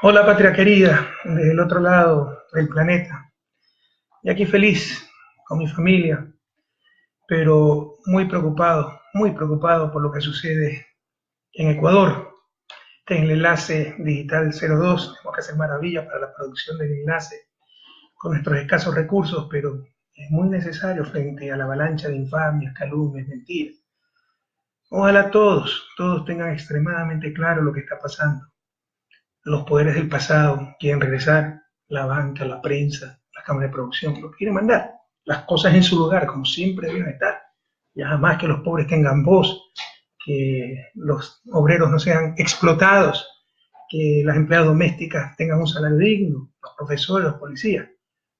Hola patria querida, del otro lado del planeta. Y aquí feliz con mi familia, pero muy preocupado por lo que sucede en Ecuador. Este es el enlace digital 02, tenemos que hacer maravillas para la producción del enlace con nuestros escasos recursos, pero es muy necesario frente a la avalancha de infamias, calumnias, mentiras. Ojalá todos tengan extremadamente claro lo que está pasando. Los poderes del pasado quieren regresar, la banca, la prensa, la cámara de producción, lo quieren mandar. Las cosas en su lugar, como siempre deben estar. Ya jamás que los pobres tengan voz, que los obreros no sean explotados, que las empleadas domésticas tengan un salario digno, los profesores, los policías.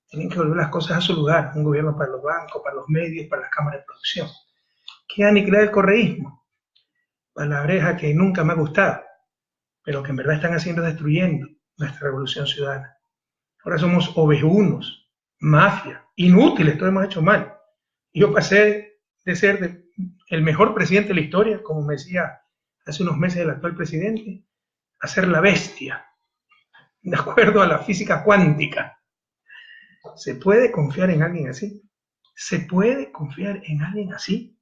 Tienen que volver las cosas a su lugar. Un gobierno para los bancos, para los medios, para las cámaras de producción. Que aniquilar el correísmo, palabreja que nunca me ha gustado, pero que en verdad están haciendo destruyendo nuestra revolución ciudadana. Ahora somos ovejunos, mafia, inútiles, todo hemos hecho mal. Yo pasé de ser el mejor presidente de la historia, como me decía hace unos meses el actual presidente, a ser la bestia, de acuerdo a la física cuántica. ¿Se puede confiar en alguien así? ¿Se puede confiar en alguien así?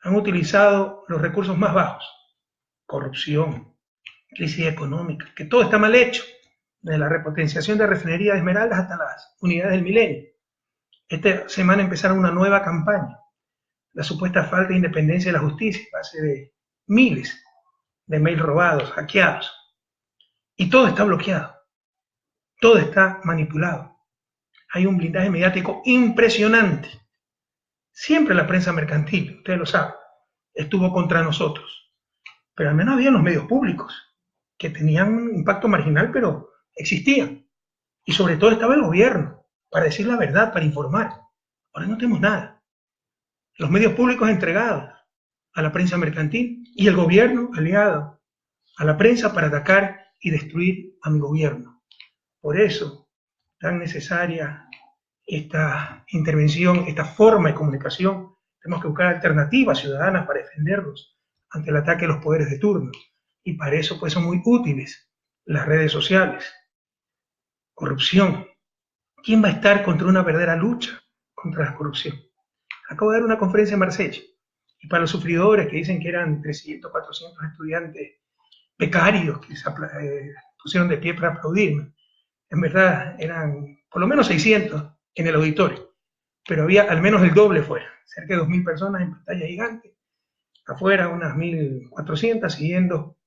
Han utilizado los recursos más bajos, corrupción, crisis económica, que todo está mal hecho, desde la repotenciación de refinería de Esmeraldas hasta las unidades del milenio. Esta semana empezaron una nueva campaña, la supuesta falta de independencia de la justicia, a base de miles de mails robados, hackeados, y todo está bloqueado, todo está manipulado. Hay un blindaje mediático impresionante. Siempre la prensa mercantil, ustedes lo saben, estuvo contra nosotros, pero al menos había los medios públicos, que tenían un impacto marginal, pero existían. Y sobre todo estaba el gobierno, para decir la verdad, para informar. Ahora no tenemos nada. Los medios públicos entregados a la prensa mercantil y el gobierno aliado a la prensa para atacar y destruir a mi gobierno. Por eso, tan necesaria esta intervención, esta forma de comunicación. Tenemos que buscar alternativas ciudadanas para defendernos ante el ataque de los poderes de turno. Y para eso pues son muy útiles las redes sociales. Corrupción. ¿Quién va a estar contra una verdadera lucha contra la corrupción? Acabo de dar una conferencia en Marsella y para los sufridores que dicen que eran 300, 400 estudiantes becarios que se pusieron de pie para aplaudirme, en verdad eran por lo menos 600 en el auditorio, pero había al menos el doble fuera, cerca de 2.000 personas en pantalla gigante, afuera unas 1.400 siguiendo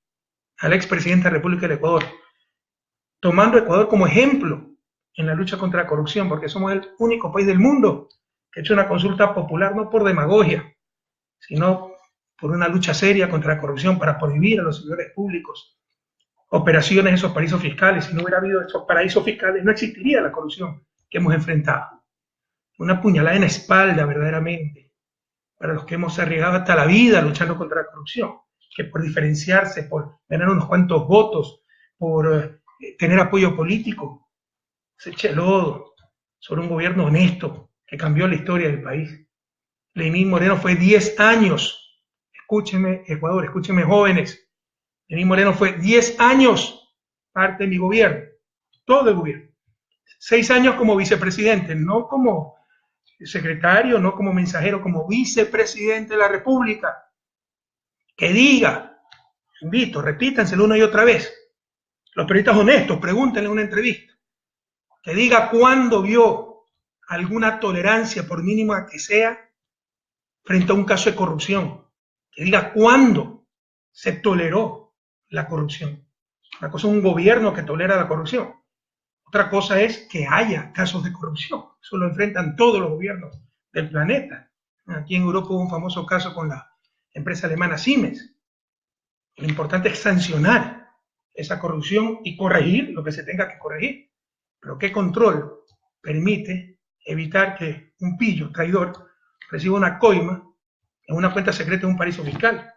al expresidente de la República del Ecuador, tomando a Ecuador como ejemplo en la lucha contra la corrupción, porque somos el único país del mundo que ha hecho una consulta popular no por demagogia, sino por una lucha seria contra la corrupción para prohibir a los servidores públicos operaciones en esos paraísos fiscales. Si no hubiera habido esos paraísos fiscales, no existiría la corrupción que hemos enfrentado. Una puñalada en la espalda, verdaderamente, para los que hemos arriesgado hasta la vida luchando contra la corrupción, que por diferenciarse, por ganar unos cuantos votos, por tener apoyo político, se eche lodo sobre un gobierno honesto que cambió la historia del país. Lenín Moreno fue 10 años, escúcheme Ecuador, escúcheme jóvenes, Lenín Moreno fue 10 años parte de mi gobierno, todo el gobierno. 6 años como vicepresidente, no como secretario, no como mensajero, como vicepresidente de la República. Que diga, invito, repítanselo una y otra vez. Los periodistas honestos, pregúntenle en una entrevista. Que diga cuándo vio alguna tolerancia, por mínima que sea, frente a un caso de corrupción. Que diga cuándo se toleró la corrupción. Una cosa es un gobierno que tolera la corrupción. Otra cosa es que haya casos de corrupción. Eso lo enfrentan todos los gobiernos del planeta. Aquí en Europa hubo un famoso caso con la empresa alemana Siemens. Lo importante es sancionar esa corrupción y corregir lo que se tenga que corregir. Pero ¿qué control permite evitar que un pillo traidor reciba una coima en una cuenta secreta de un paraíso fiscal?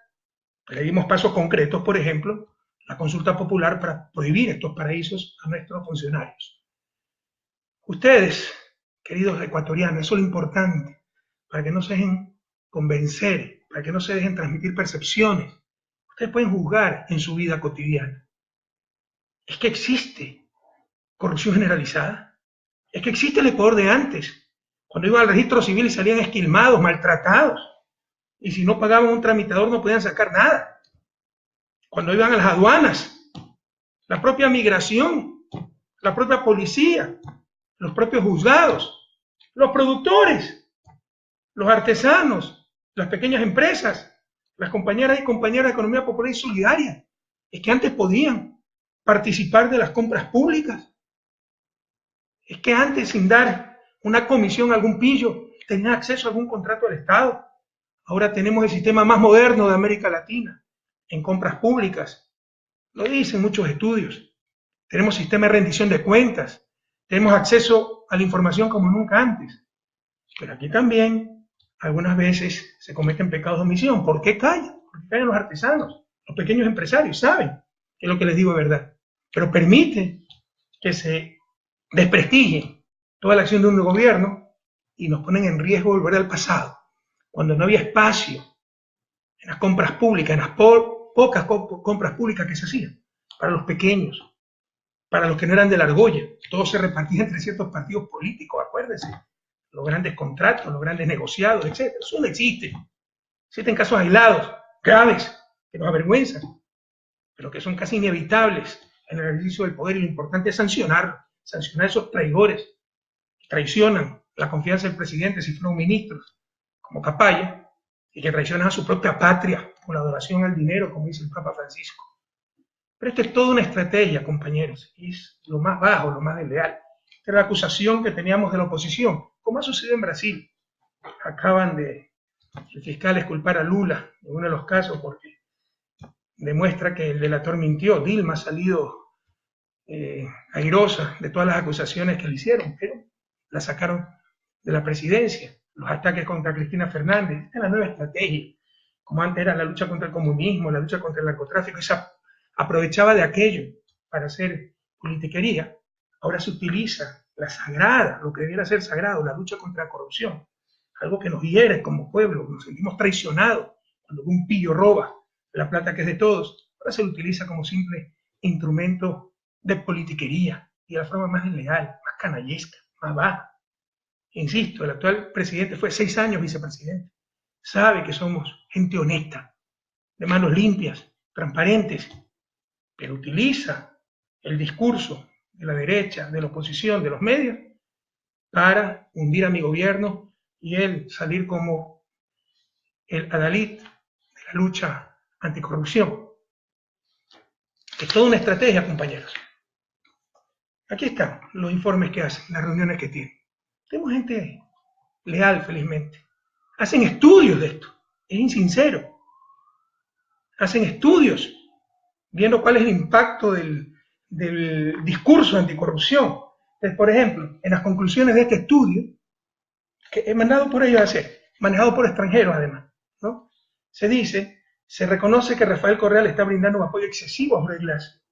Pedimos pasos concretos, por ejemplo, la consulta popular para prohibir estos paraísos a nuestros funcionarios. Ustedes, queridos ecuatorianos, eso es lo importante, para que no se dejen convencer, para que no se dejen transmitir percepciones. Ustedes pueden juzgar en su vida cotidiana. Es que existe corrupción generalizada. Es que existe el Ecuador de antes, cuando iban al registro civil y salían esquilmados, maltratados. Y si no pagaban un tramitador no podían sacar nada. Cuando iban a las aduanas, la propia migración, la propia policía, los propios juzgados, los productores, los artesanos, las pequeñas empresas, las compañeras y compañeras de economía popular y solidaria, es que antes podían participar de las compras públicas. Es que antes, sin dar una comisión a algún pillo, tenían acceso a algún contrato del Estado. Ahora tenemos el sistema más moderno de América Latina en compras públicas. Lo dicen muchos estudios. Tenemos sistema de rendición de cuentas. Tenemos acceso a la información como nunca antes. Pero aquí también, algunas veces, se cometen pecados de omisión. ¿Por qué callan? Porque callan los artesanos, los pequeños empresarios. Saben que lo que les digo es verdad. Pero permiten que se desprestigie toda la acción de un gobierno y nos ponen en riesgo de volver al pasado, cuando no había espacio en las compras públicas, en las pocas compras públicas que se hacían, para los pequeños, para los que no eran de la argolla. Todo se repartía entre ciertos partidos políticos, acuérdense, los grandes contratos, los grandes negociados, etc. Eso no existe. Existen casos aislados, graves, que nos avergüenzan, pero que son casi inevitables en el ejercicio del poder, y lo importante es sancionar a esos traidores que traicionan la confianza del presidente si fueron ministros, como Capaya, y que traicionan a su propia patria con la adoración al dinero, como dice el Papa Francisco. Pero esto es toda una estrategia, compañeros, y es lo más bajo, lo más desleal. Esta es la acusación que teníamos de la oposición, como ha sucedido en Brasil. Acaban de el fiscal exculpar a Lula en uno de los casos porque demuestra que el delator mintió. Dilma ha salido airosa de todas las acusaciones que le hicieron, pero la sacaron de la presidencia. Los ataques contra Cristina Fernández, esta es la nueva estrategia. Como antes era la lucha contra el comunismo, la lucha contra el narcotráfico, esa aprovechaba de aquello para hacer politiquería. Ahora se utiliza la sagrada, lo que debiera ser sagrado, la lucha contra la corrupción, algo que nos hiere como pueblo, nos sentimos traicionados cuando un pillo roba la plata que es de todos. Ahora se lo utiliza como simple instrumento de politiquería y de la forma más desleal, más canallesca, más baja. Insisto, el actual presidente fue 6 años vicepresidente. Sabe que somos gente honesta, de manos limpias, transparentes, pero utiliza el discurso de la derecha, de la oposición, de los medios, para hundir a mi gobierno y él salir como el adalid de la lucha anticorrupción. Es toda una estrategia, compañeros. Aquí están los informes que hacen, las reuniones que tienen. Tenemos gente leal, felizmente. Hacen estudios de esto. Es insincero. Hacen estudios viendo cuál es el impacto del discurso anticorrupción. Entonces, por ejemplo, en las conclusiones de este estudio, que he mandado por ellos a hacer, manejado por extranjeros además, ¿no? Se dice, se reconoce que Rafael Correa le está brindando un apoyo excesivo a Jorge Glass.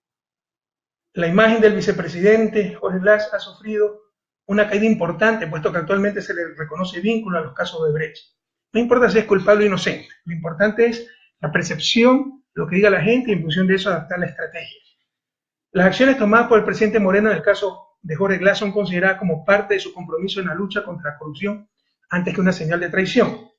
La imagen del vicepresidente Jorge Glass ha sufrido una caída importante, puesto que actualmente se le reconoce vínculo a los casos de Brecht. No importa si es culpable o inocente, lo importante es la percepción, lo que diga la gente, y en función de eso adaptar la estrategia. Las acciones tomadas por el presidente Moreno en el caso de Jorge Glass son consideradas como parte de su compromiso en la lucha contra la corrupción, antes que una señal de traición.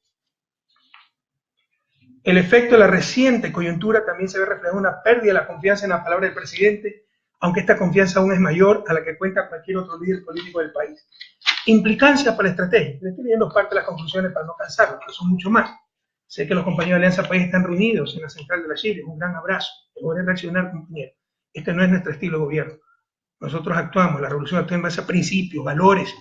El efecto de la reciente coyuntura también se ve reflejado en una pérdida de la confianza en la palabra del presidente, aunque esta confianza aún es mayor a la que cuenta cualquier otro líder político del país. Implicancias para la estrategia. Le estoy leyendo parte de las conclusiones para no cansarlos, pero son mucho más. Sé que los compañeros de Alianza País están reunidos en la central de la Chile. Un gran abrazo. Les voy a reaccionar, compañeros. Este no es nuestro estilo de gobierno. Nosotros actuamos, la revolución actúa en base a principios, valores,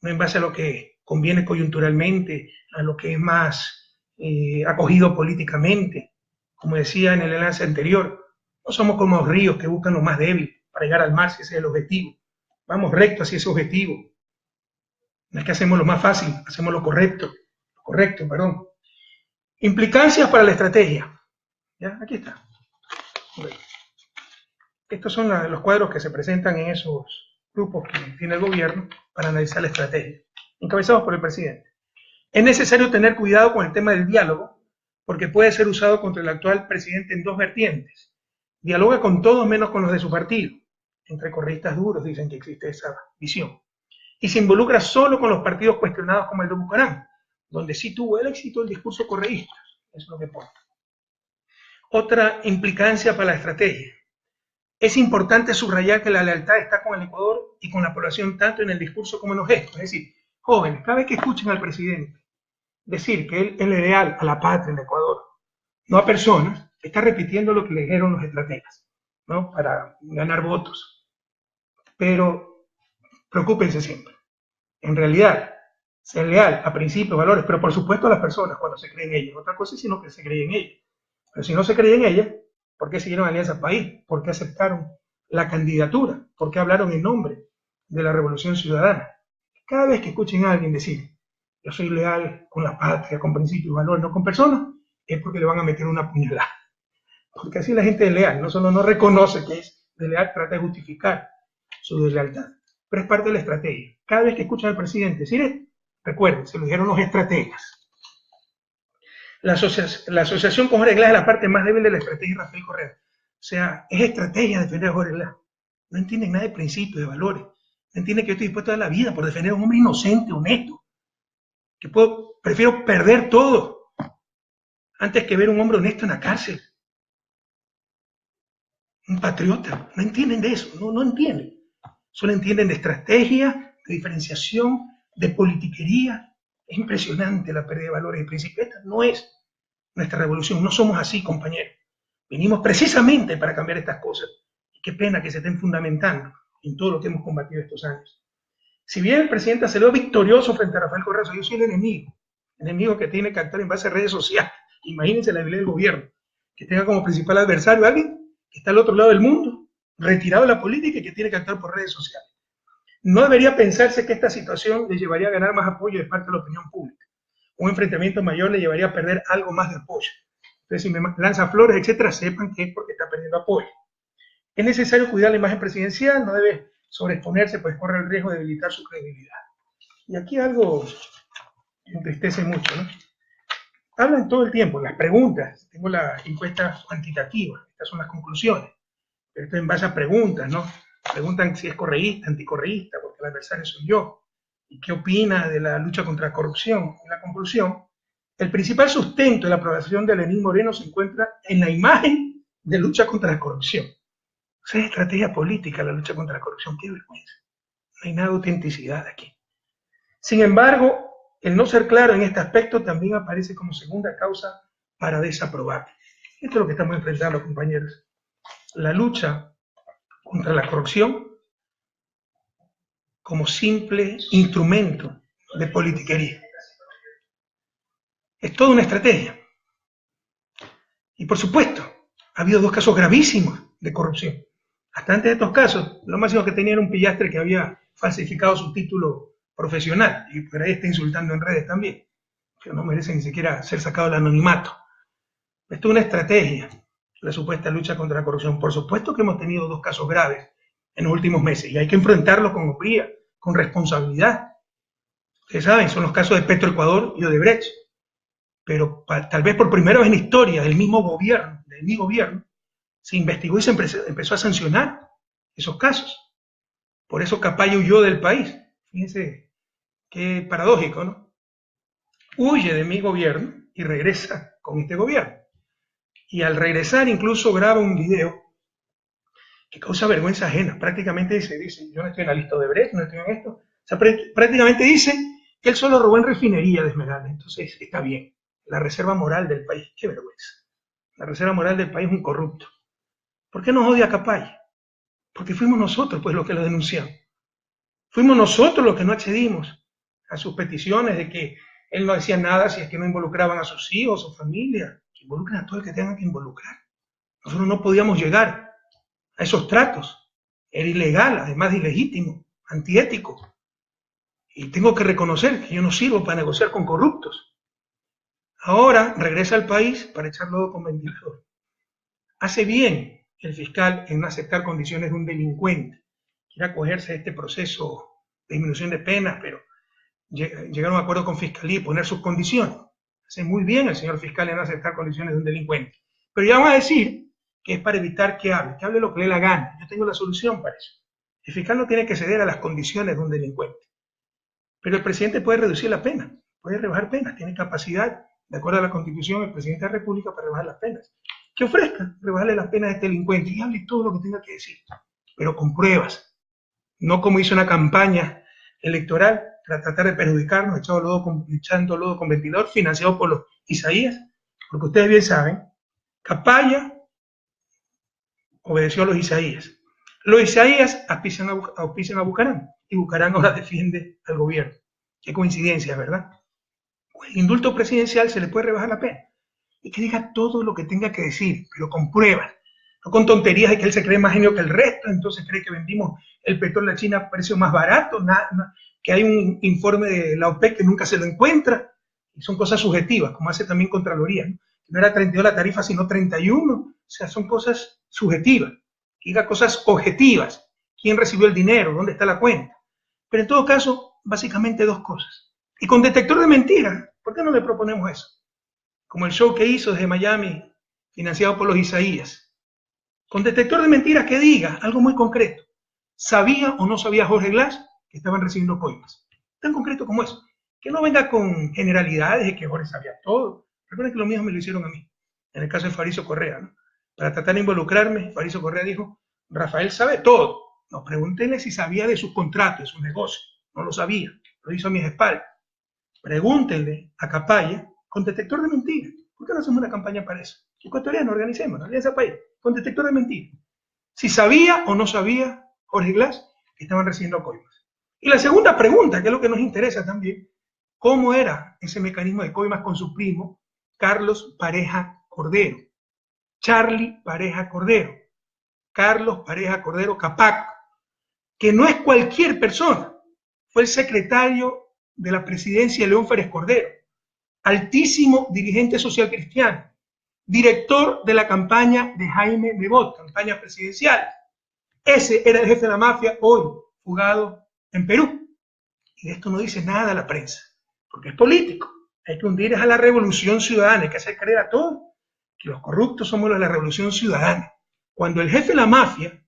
no en base a lo que conviene coyunturalmente, a lo que es más acogido políticamente. Como decía en el enlace anterior, no somos como los ríos que buscan lo más débil para llegar al mar, si ese es el objetivo. Vamos recto hacia ese objetivo. No es que hacemos lo más fácil, hacemos lo correcto, perdón. Implicancias para la estrategia. ¿Ya? Aquí está. Bueno. Estos son los cuadros que se presentan en esos grupos que tiene el gobierno para analizar la estrategia, encabezados por el presidente. Es necesario tener cuidado con el tema del diálogo, porque puede ser usado contra el actual presidente en dos vertientes. Dialoga con todos menos con los de su partido. Entre correístas duros dicen que existe esa visión. Y se involucra solo con los partidos cuestionados como el de Bucaram, donde sí tuvo el éxito el discurso correísta. Eso es lo que pone. Otra implicancia para la estrategia. Es importante subrayar que la lealtad está con el Ecuador y con la población tanto en el discurso como en los gestos. Es decir, jóvenes, cada vez que escuchen al presidente decir que él es leal a la patria, al Ecuador, no a personas, está repitiendo lo que le dijeron los estrategas, ¿no? Para ganar votos. Pero preocúpense siempre. En realidad, ser leal a principios, valores, pero por supuesto a las personas cuando se cree en ellas. Otra cosa es si no que se cree en ellas. Pero si no se cree en ellas, ¿por qué siguieron Alianza País? ¿Por qué aceptaron la candidatura? ¿Por qué hablaron en nombre de la Revolución Ciudadana? Cada vez que escuchen a alguien decir, yo soy leal con la patria, con principios y valores, no con personas, es porque le van a meter una puñalada. Porque así la gente es leal, no solo no reconoce que es leal, trata de justificar su deslealtad. Pero es parte de la estrategia. Cada vez que escuchan al presidente decir, recuerden, se lo dijeron los estrategas. La asociación con Jorge Glass es la parte más débil de la estrategia de Rafael Correa. O sea, es estrategia defender a Jorge Glass. No entienden nada de principios, de valores. No entienden que yo estoy dispuesto a dar la vida por defender a un hombre inocente, honesto. Que prefiero perder todo antes que ver a un hombre honesto en la cárcel. Un patriota. No entienden de eso. No entienden. Solo entienden de estrategia, de diferenciación, de politiquería. Es impresionante la pérdida de valores y principios. Esta no es nuestra revolución. No somos así, compañeros. Venimos precisamente para cambiar estas cosas. Y qué pena que se estén fundamentando en todo lo que hemos combatido estos años. Si bien el presidente salió victorioso frente a Rafael Correa, yo soy el enemigo que tiene que actuar en base a redes sociales. Imagínense la debilidad del gobierno, que tenga como principal adversario a alguien que está al otro lado del mundo, retirado de la política y que tiene que actuar por redes sociales. No debería pensarse que esta situación le llevaría a ganar más apoyo de parte de la opinión pública. Un enfrentamiento mayor le llevaría a perder algo más de apoyo. Entonces, si me lanza flores, etcétera, sepan que es porque está perdiendo apoyo. Es necesario cuidar la imagen presidencial, no debe sobreexponerse, pues corre el riesgo de debilitar su credibilidad. Y aquí algo entristece mucho, ¿no? Hablan todo el tiempo, las preguntas, tengo la encuesta cuantitativa, estas son las conclusiones, pero esto en base a preguntas, ¿no? Preguntan si es correísta, anticorreísta, porque el adversario soy yo, y qué opina de la lucha contra la corrupción. En la conclusión, el principal sustento de la aprobación de Lenín Moreno se encuentra en la imagen de lucha contra la corrupción. O sea, es estrategia política la lucha contra la corrupción, qué vergüenza. No hay nada de autenticidad aquí. Sin embargo, el no ser claro en este aspecto también aparece como segunda causa para desaprobar. Esto es lo que estamos enfrentando, compañeros. La lucha contra la corrupción como simple instrumento de politiquería. Es toda una estrategia. Y por supuesto, ha habido 2 casos gravísimos de corrupción. Hasta antes de estos casos, lo máximo que tenía era un pillastre que había falsificado su título profesional, y por ahí está insultando en redes también, que no merece ni siquiera ser sacado del anonimato. Esto es una estrategia, la supuesta lucha contra la corrupción. Por supuesto que hemos tenido 2 casos graves en los últimos meses, y hay que enfrentarlos con hombría, con responsabilidad. Ustedes saben, son los casos de Petroecuador y Odebrecht, pero tal vez por primera vez en la historia del mismo gobierno, del mi gobierno, se investigó y se empezó a sancionar esos casos. Por eso Capaya huyó del país. Fíjense qué paradójico, ¿no? Huye de mi gobierno y regresa con este gobierno. Y al regresar incluso graba un video que causa vergüenza ajena. Prácticamente dice, yo no estoy en la lista de Brecht, no estoy en esto. O sea, prácticamente dice que él solo robó en refinería de Esmeralda. Entonces está bien. La reserva moral del país, qué vergüenza. La reserva moral del país es un corrupto. ¿Por qué nos odia Capaya? Porque fuimos nosotros, pues, los que lo denunciamos. Fuimos nosotros los que no accedimos a sus peticiones de que él no decía nada si es que no involucraban a sus hijos, a su familia. Que involucren a todo el que tengan que involucrar. Nosotros no podíamos llegar a esos tratos. Era ilegal, además de ilegítimo, antiético. Y tengo que reconocer que yo no sirvo para negociar con corruptos. Ahora regresa al país para echar lodo con ventilador. Hace bien el fiscal en no aceptar condiciones de un delincuente. Quiere acogerse a este proceso de disminución de penas, pero llegaron a un acuerdo con Fiscalía y poner sus condiciones. Hace muy bien el señor fiscal en no aceptar condiciones de un delincuente. Pero ya van a decir que es para evitar que hable lo que le dé la gana. Yo tengo la solución para eso. El fiscal no tiene que ceder a las condiciones de un delincuente. Pero el presidente puede reducir la pena, puede rebajar penas, tiene capacidad, de acuerdo a la Constitución, el presidente de la República para rebajar las penas. Que ofrezca rebajarle las penas a este delincuente y hable todo lo que tenga que decir, pero con pruebas, no como hizo una campaña electoral para tratar de perjudicarnos, echando lodo con ventilador, financiado por los Isaías, porque ustedes bien saben, Capaya obedeció a los Isaías. Los Isaías auspician a Bucaram y Bucaram ahora defiende al gobierno. Qué coincidencia, ¿verdad? Con el indulto presidencial se le puede rebajar la pena y que diga todo lo que tenga que decir, pero con pruebas, no con tonterías de que él se cree más genio que el resto, entonces cree que vendimos el petróleo a China a precio más barato, que hay un informe de la OPEC que nunca se lo encuentra, y son cosas subjetivas, como hace también Contraloría, ¿no? No era 32 la tarifa, sino 31, o sea, son cosas subjetivas, que diga cosas objetivas, quién recibió el dinero, dónde está la cuenta, pero en todo caso, básicamente dos cosas, y con detector de mentiras, ¿por qué no le proponemos eso? Como el show que hizo desde Miami, financiado por los Isaías, con detector de mentiras que diga algo muy concreto, ¿sabía o no sabía Jorge Glass que estaban recibiendo coimas? Tan concreto como eso, que no venga con generalidades de que Jorge sabía todo. Recuerden que lo mismo me lo hicieron a mí, en el caso de Faricio Correa, ¿no? Para tratar de involucrarme, Faricio Correa dijo, Rafael sabe todo, no, pregúntenle si sabía de sus contratos, de sus negocios, no lo sabía, lo hizo a mis espaldas. Pregúntenle a Capaya con detector de mentiras. ¿Por qué no hacemos una campaña para eso? Ecuatoriano, organicemos, Alianza País, con detector de mentiras. Si sabía o no sabía Jorge Glass que estaban recibiendo coimas. Y la segunda pregunta, que es lo que nos interesa también, ¿cómo era ese mecanismo de coimas con su primo, Carlos Pareja Cordero? Charlie Pareja Cordero. Carlos Pareja Cordero Capac, que no es cualquier persona, fue el secretario de la presidencia de León Férez Cordero, altísimo dirigente social cristiano, director de la campaña de Jaime Nebot, campaña presidencial. Ese era el jefe de la mafia, hoy fugado en Perú. Y de esto no dice nada la prensa, porque es político. Hay que hundir a la revolución ciudadana, hay que hacer creer a todos que los corruptos somos los de la revolución ciudadana. Cuando el jefe de la mafia,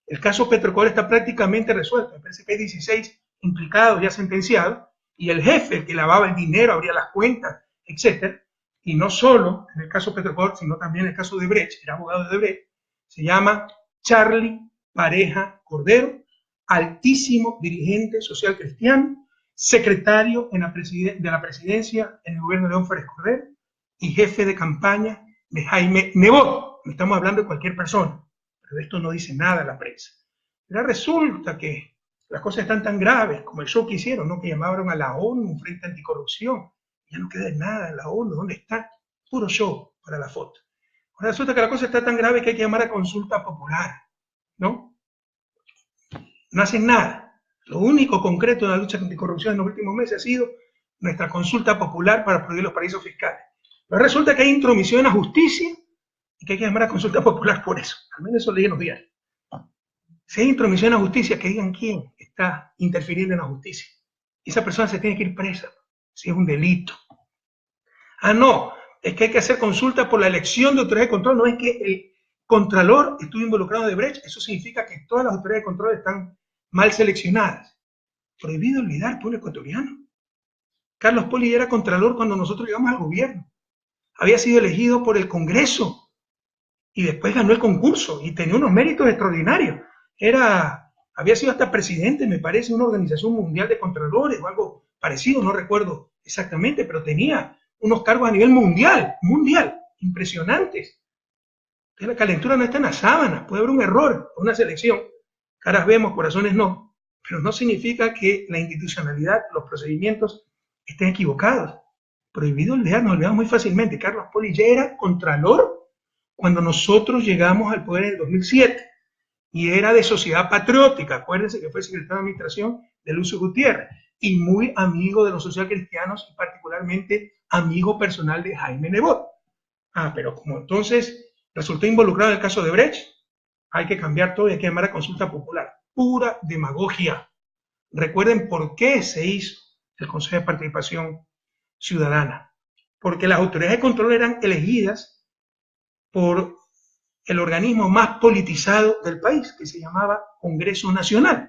el caso Petrocor está prácticamente resuelto, me parece que hay 16 implicados ya sentenciados, y el jefe, el que lavaba el dinero, abría las cuentas, etc. Y no solo en el caso Petrocor, sino también en el caso de Brecht, era abogado de Brecht, se llama Charlie Pareja Cordero, altísimo dirigente social cristiano, secretario de la presidencia en el gobierno de León Férez Cordero y jefe de campaña de Jaime Nebot. No estamos hablando de cualquier persona, pero de esto no dice nada la prensa. Pero resulta que las cosas están tan graves como el show que hicieron, ¿no? Que llamaron a la ONU, un frente anticorrupción. Ya no queda nada en la ONU, ¿dónde está? Puro show para la foto. Ahora resulta que la cosa está tan grave que hay que llamar a consulta popular, ¿no? No hacen nada. Lo único concreto en la lucha anticorrupción en los últimos meses ha sido nuestra consulta popular para prohibir los paraísos fiscales. Pero resulta que hay intromisión en la justicia y que hay que llamar a consulta popular por eso. Al menos eso leí en los diarios. Si hay intromisión en la justicia, que digan quién está interfiriendo en la justicia. Esa persona se tiene que ir presa, si es un delito. Ah, no, es que hay que hacer consulta por la elección de autoridad de control, no es que el contralor estuvo involucrado de Brecht, eso significa que todas las autoridades de control están mal seleccionadas. Prohibido olvidar, pueblo ecuatoriano. Carlos Poli era contralor cuando nosotros llegamos al gobierno. Había sido elegido por el Congreso y después ganó el concurso y tenía unos méritos extraordinarios. Había sido hasta presidente, me parece, de una organización mundial de contralores o algo parecido, no recuerdo exactamente, pero tenía unos cargos a nivel mundial, impresionantes. Entonces la calentura no está en la sábana, puede haber un error, una selección, caras vemos, corazones no, pero no significa que la institucionalidad, los procedimientos estén equivocados. Prohibido olvidar, nos olvidamos muy fácilmente. Carlos Poli ya era contralor cuando nosotros llegamos al poder en el 2007 y era de Sociedad Patriótica, acuérdense que fue secretario de administración de Lucio Gutiérrez y muy amigo de los socialcristianos y particularmente amigo personal de Jaime Nebot. Ah, pero como entonces resultó involucrado en el caso de Brecht, hay que cambiar todo y hay que llamar a consulta popular. Pura demagogia. Recuerden por qué se hizo el Consejo de Participación Ciudadana. Porque las autoridades de control eran elegidas por el organismo más politizado del país, que se llamaba Congreso Nacional.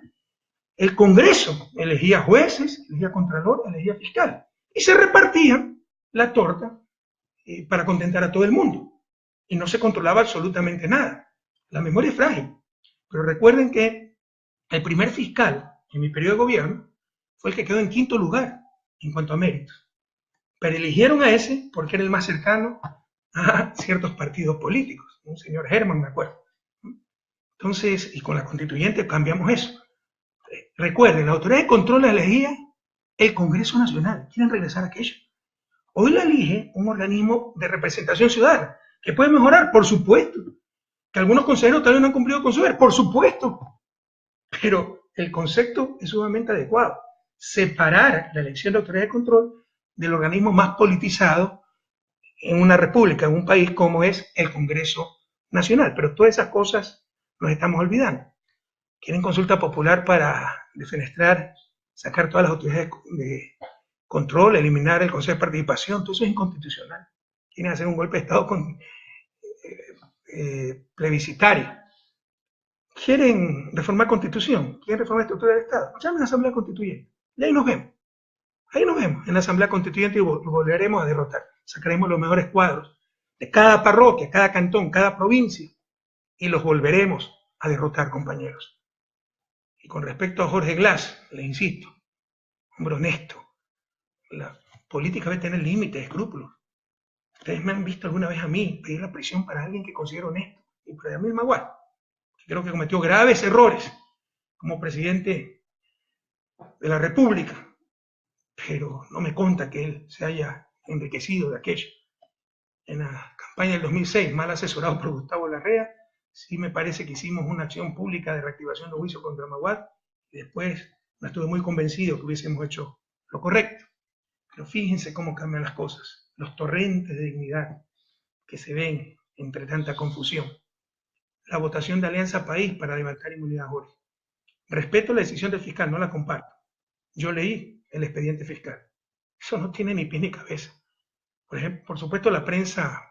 El Congreso elegía jueces, elegía contralor, elegía fiscal, y se repartían la torta para contentar a todo el mundo. Y no se controlaba absolutamente nada. La memoria es frágil, pero recuerden que el primer fiscal en mi periodo de gobierno fue el que quedó en quinto lugar en cuanto a méritos. Pero eligieron a ese porque era el más cercano a ciertos partidos políticos, un señor Herman, me acuerdo. Entonces, y con la constituyente cambiamos eso. Recuerden, la autoridad de control la elegía el Congreso Nacional. ¿Quieren regresar a aquello? Hoy la elige un organismo de representación ciudadana, que puede mejorar, por supuesto. Que algunos consejeros todavía no han cumplido con su deber, por supuesto. Pero el concepto es sumamente adecuado. Separar la elección de autoridad de control del organismo más politizado en una república, en un país como es el Congreso Nacional. Pero todas esas cosas nos estamos olvidando. Quieren consulta popular para defenestrar, sacar todas las autoridades de control, eliminar el Consejo de Participación, todo eso es inconstitucional. Quieren hacer un golpe de Estado plebiscitario. Quieren reformar Constitución, quieren reformar estructura del Estado. Llamen a la Asamblea Constituyente. Y ahí nos vemos. Ahí nos vemos en la Asamblea Constituyente y volveremos a derrotar. Sacaremos los mejores cuadros de cada parroquia, cada cantón, cada provincia y los volveremos a derrotar, compañeros. Y con respecto a Jorge Glass, les insisto, hombre honesto, la política debe tener límites, escrúpulos. Ustedes me han visto alguna vez a mí pedir la prisión para alguien que considero honesto, y para Yamil Maguad, que creo que cometió graves errores como presidente de la República, pero no me consta que él se haya enriquecido de aquello. En la campaña del 2006, mal asesorado por Gustavo Larrea, sí me parece que hicimos una acción pública de reactivación de juicio contra Maguad, y después no estuve muy convencido que hubiésemos hecho lo correcto. Pero fíjense cómo cambian las cosas, los torrentes de dignidad que se ven entre tanta confusión. La votación de Alianza País para levantar inmunidad a Jorge. Respeto la decisión del fiscal, no la comparto. Yo leí el expediente fiscal. Eso no tiene ni pie ni cabeza. Por ejemplo, por supuesto, la prensa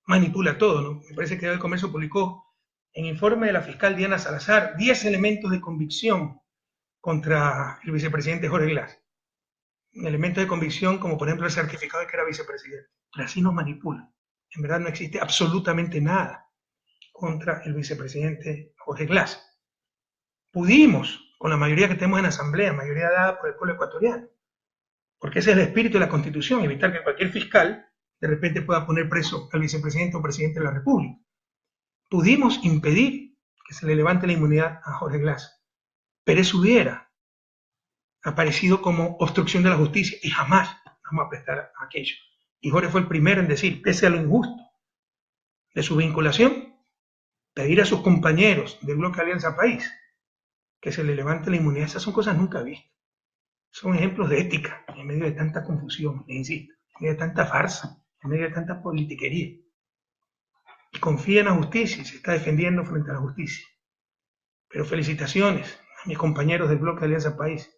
manipula todo, ¿no? Me parece que el Comercio publicó en informe de la fiscal Diana Salazar 10 elementos de convicción contra el vicepresidente Jorge Glass. Elementos de convicción como por ejemplo el certificado de que era vicepresidente. Pero así nos manipulan. En verdad no existe absolutamente nada contra el vicepresidente Jorge Glass. Pudimos, con la mayoría que tenemos en la Asamblea, mayoría dada por el pueblo ecuatoriano, porque ese es el espíritu de la Constitución, evitar que cualquier fiscal de repente pueda poner preso al vicepresidente o presidente de la República. Pudimos impedir que se le levante la inmunidad a Jorge Glass, pero eso hubiera aparecido como obstrucción de la justicia y jamás vamos a prestar a aquello. Y Jorge fue el primero en decir, pese a lo injusto de su vinculación, pedir a sus compañeros del bloque Alianza País que se le levante la inmunidad. Esas son cosas nunca vistas. Son ejemplos de ética en medio de tanta confusión, les insisto, en medio de tanta farsa, en medio de tanta politiquería. Y confía en la justicia y se está defendiendo frente a la justicia. Pero felicitaciones a mis compañeros del bloque de Alianza País.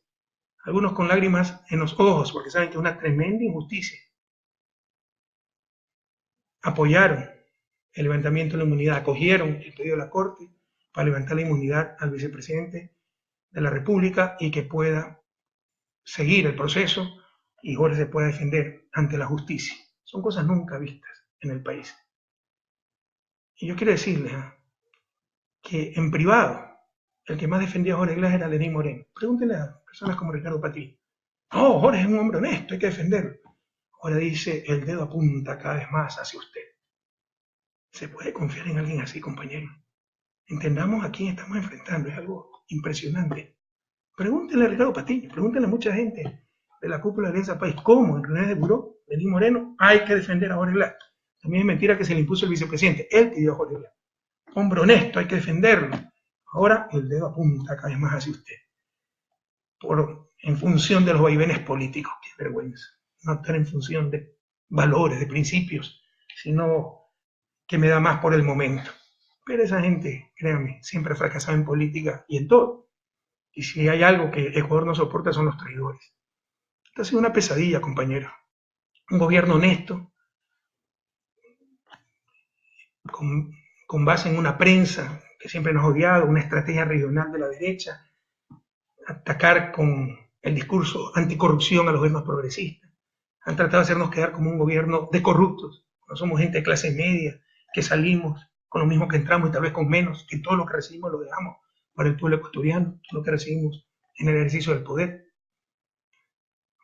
Algunos con lágrimas en los ojos porque saben que es una tremenda injusticia. Apoyaron el levantamiento de la inmunidad, acogieron el pedido de la Corte para levantar la inmunidad al vicepresidente de la República y que pueda seguir el proceso y Jorge se pueda defender ante la justicia. Son cosas nunca vistas en el país. Y yo quiero decirles que en privado el que más defendía a Jorge Glass era Lenín Moreno. Pregúntenle a personas como Ricardo Patiño. No, Jorge es un hombre honesto, hay que defenderlo. Ahora dice, el dedo apunta cada vez más hacia usted. ¿Se puede confiar en alguien así, compañero? Entendamos a quién estamos enfrentando, es algo impresionante. Pregúntenle a Ricardo Patiño, pregúntenle a mucha gente de la cúpula de Alianza País, ¿cómo en reuniones de buró, Lenín Moreno, hay que defender a Jorge Glass? También es mentira que se le impuso el vicepresidente, él pidió a Jorge Glass. Hombre honesto, hay que defenderlo. Ahora el dedo apunta cada vez más hacia usted. En función de los vaivenes políticos, qué vergüenza. No estar en función de valores, de principios, sino que me da más por el momento. Pero esa gente, créanme, siempre ha fracasado en política y en todo. Y si hay algo que Ecuador no soporta son los traidores. Esta ha sido una pesadilla, compañero. Un gobierno honesto, con, con base en una prensa que siempre nos ha odiado, una estrategia regional de la derecha, atacar con el discurso anticorrupción a los gobiernos progresistas. Han tratado de hacernos quedar como un gobierno de corruptos. No somos gente de clase media, que salimos con lo mismo que entramos y tal vez con menos, que todo lo que recibimos lo dejamos para el pueblo ecuatoriano, todo lo que recibimos en el ejercicio del poder.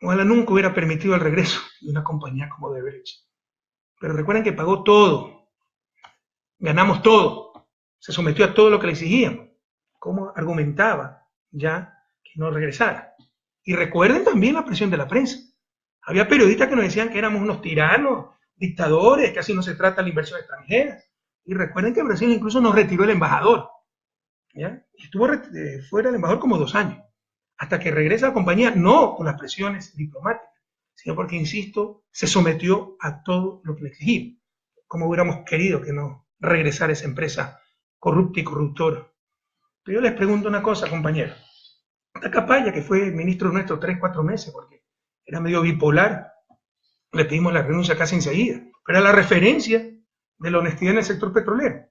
Ojalá nunca hubiera permitido el regreso de una compañía como Odebrecht. Pero recuerden que pagó todo, ganamos todo, se sometió a todo lo que le exigíamos, como argumentaba ya que no regresara. Y recuerden también la presión de la prensa. Había periodistas que nos decían que éramos unos tiranos, dictadores, que así no se trata la inversión extranjera. Y recuerden que Brasil incluso nos retiró el embajador. ¿Ya? Estuvo fuera el embajador como 2 años, hasta que regresa a la compañía, no por las presiones diplomáticas, sino porque, insisto, se sometió a todo lo que le exigimos. Como hubiéramos querido que no regresara esa empresa corrupta y corruptora. Pero yo les pregunto una cosa, compañero. Tacapaya, que fue ministro nuestro 3, 4 meses, porque era medio bipolar, le pedimos la renuncia casi enseguida, pero era la referencia de la honestidad en el sector petrolero.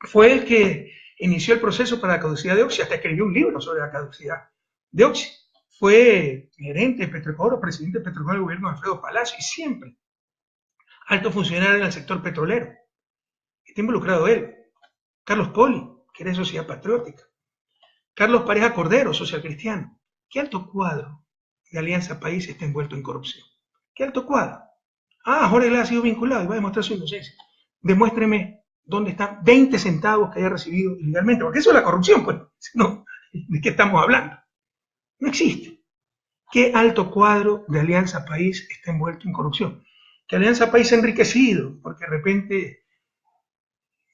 Fue el que inició el proceso para la caducidad de Oxy, hasta escribió un libro sobre la caducidad de Oxy. Fue gerente de Petroecuador, presidente de Petroecuador del gobierno de Alfredo Palacio, y siempre alto funcionario en el sector petrolero. Está involucrado él. Carlos Poli, que era de Sociedad Patriótica. Carlos Pareja Cordero, social cristiano. ¿Qué alto cuadro de Alianza País está envuelto en corrupción? ¿Qué alto cuadro? Ah, Jorge Glass ha sido vinculado y va a demostrar su inocencia. Demuéstreme dónde están 20 centavos que haya recibido ilegalmente, porque eso es la corrupción, pues. No, ¿de qué estamos hablando? No existe. ¿Qué alto cuadro de Alianza País está envuelto en corrupción? Que Alianza País se ha enriquecido, porque de repente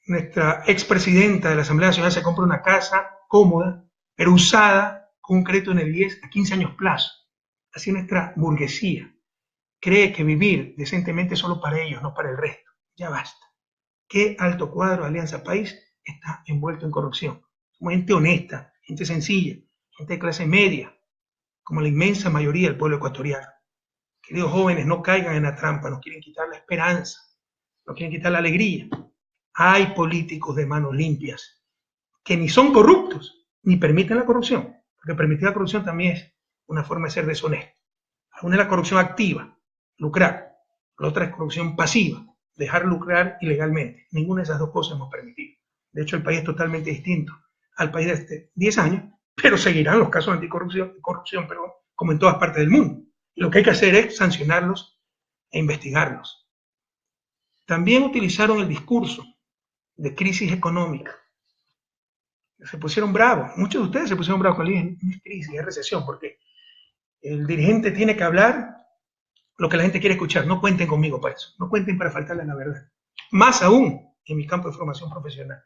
nuestra expresidenta de la Asamblea Nacional se compra una casa cómoda, pero usada con un crédito en el 10 a 15 años plazo. Así nuestra burguesía cree que vivir decentemente es solo para ellos, no para el resto. Ya basta. ¿Qué alto cuadro de Alianza País está envuelto en corrupción? Somos gente honesta, gente sencilla, gente de clase media, como la inmensa mayoría del pueblo ecuatoriano. Queridos jóvenes, no caigan en la trampa, nos quieren quitar la esperanza, nos quieren quitar la alegría. Hay políticos de manos limpias que ni son corruptos, ni permiten la corrupción, porque permitir la corrupción también es una forma de ser deshonesto. Una es la corrupción activa, lucrar, la otra es corrupción pasiva, dejar lucrar ilegalmente. Ninguna de esas dos cosas hemos permitido. De hecho, el país es totalmente distinto al país de hace 10 años, pero seguirán los casos de anticorrupción, como en todas partes del mundo. Y lo que hay que hacer es sancionarlos e investigarlos. También utilizaron el discurso de crisis económica. Se pusieron bravos, muchos de ustedes se pusieron bravos con el no es crisis, es recesión, porque el dirigente tiene que hablar lo que la gente quiere escuchar. No cuenten conmigo para eso, no cuenten para faltarle a la verdad. Más aún en mi campo de formación profesional.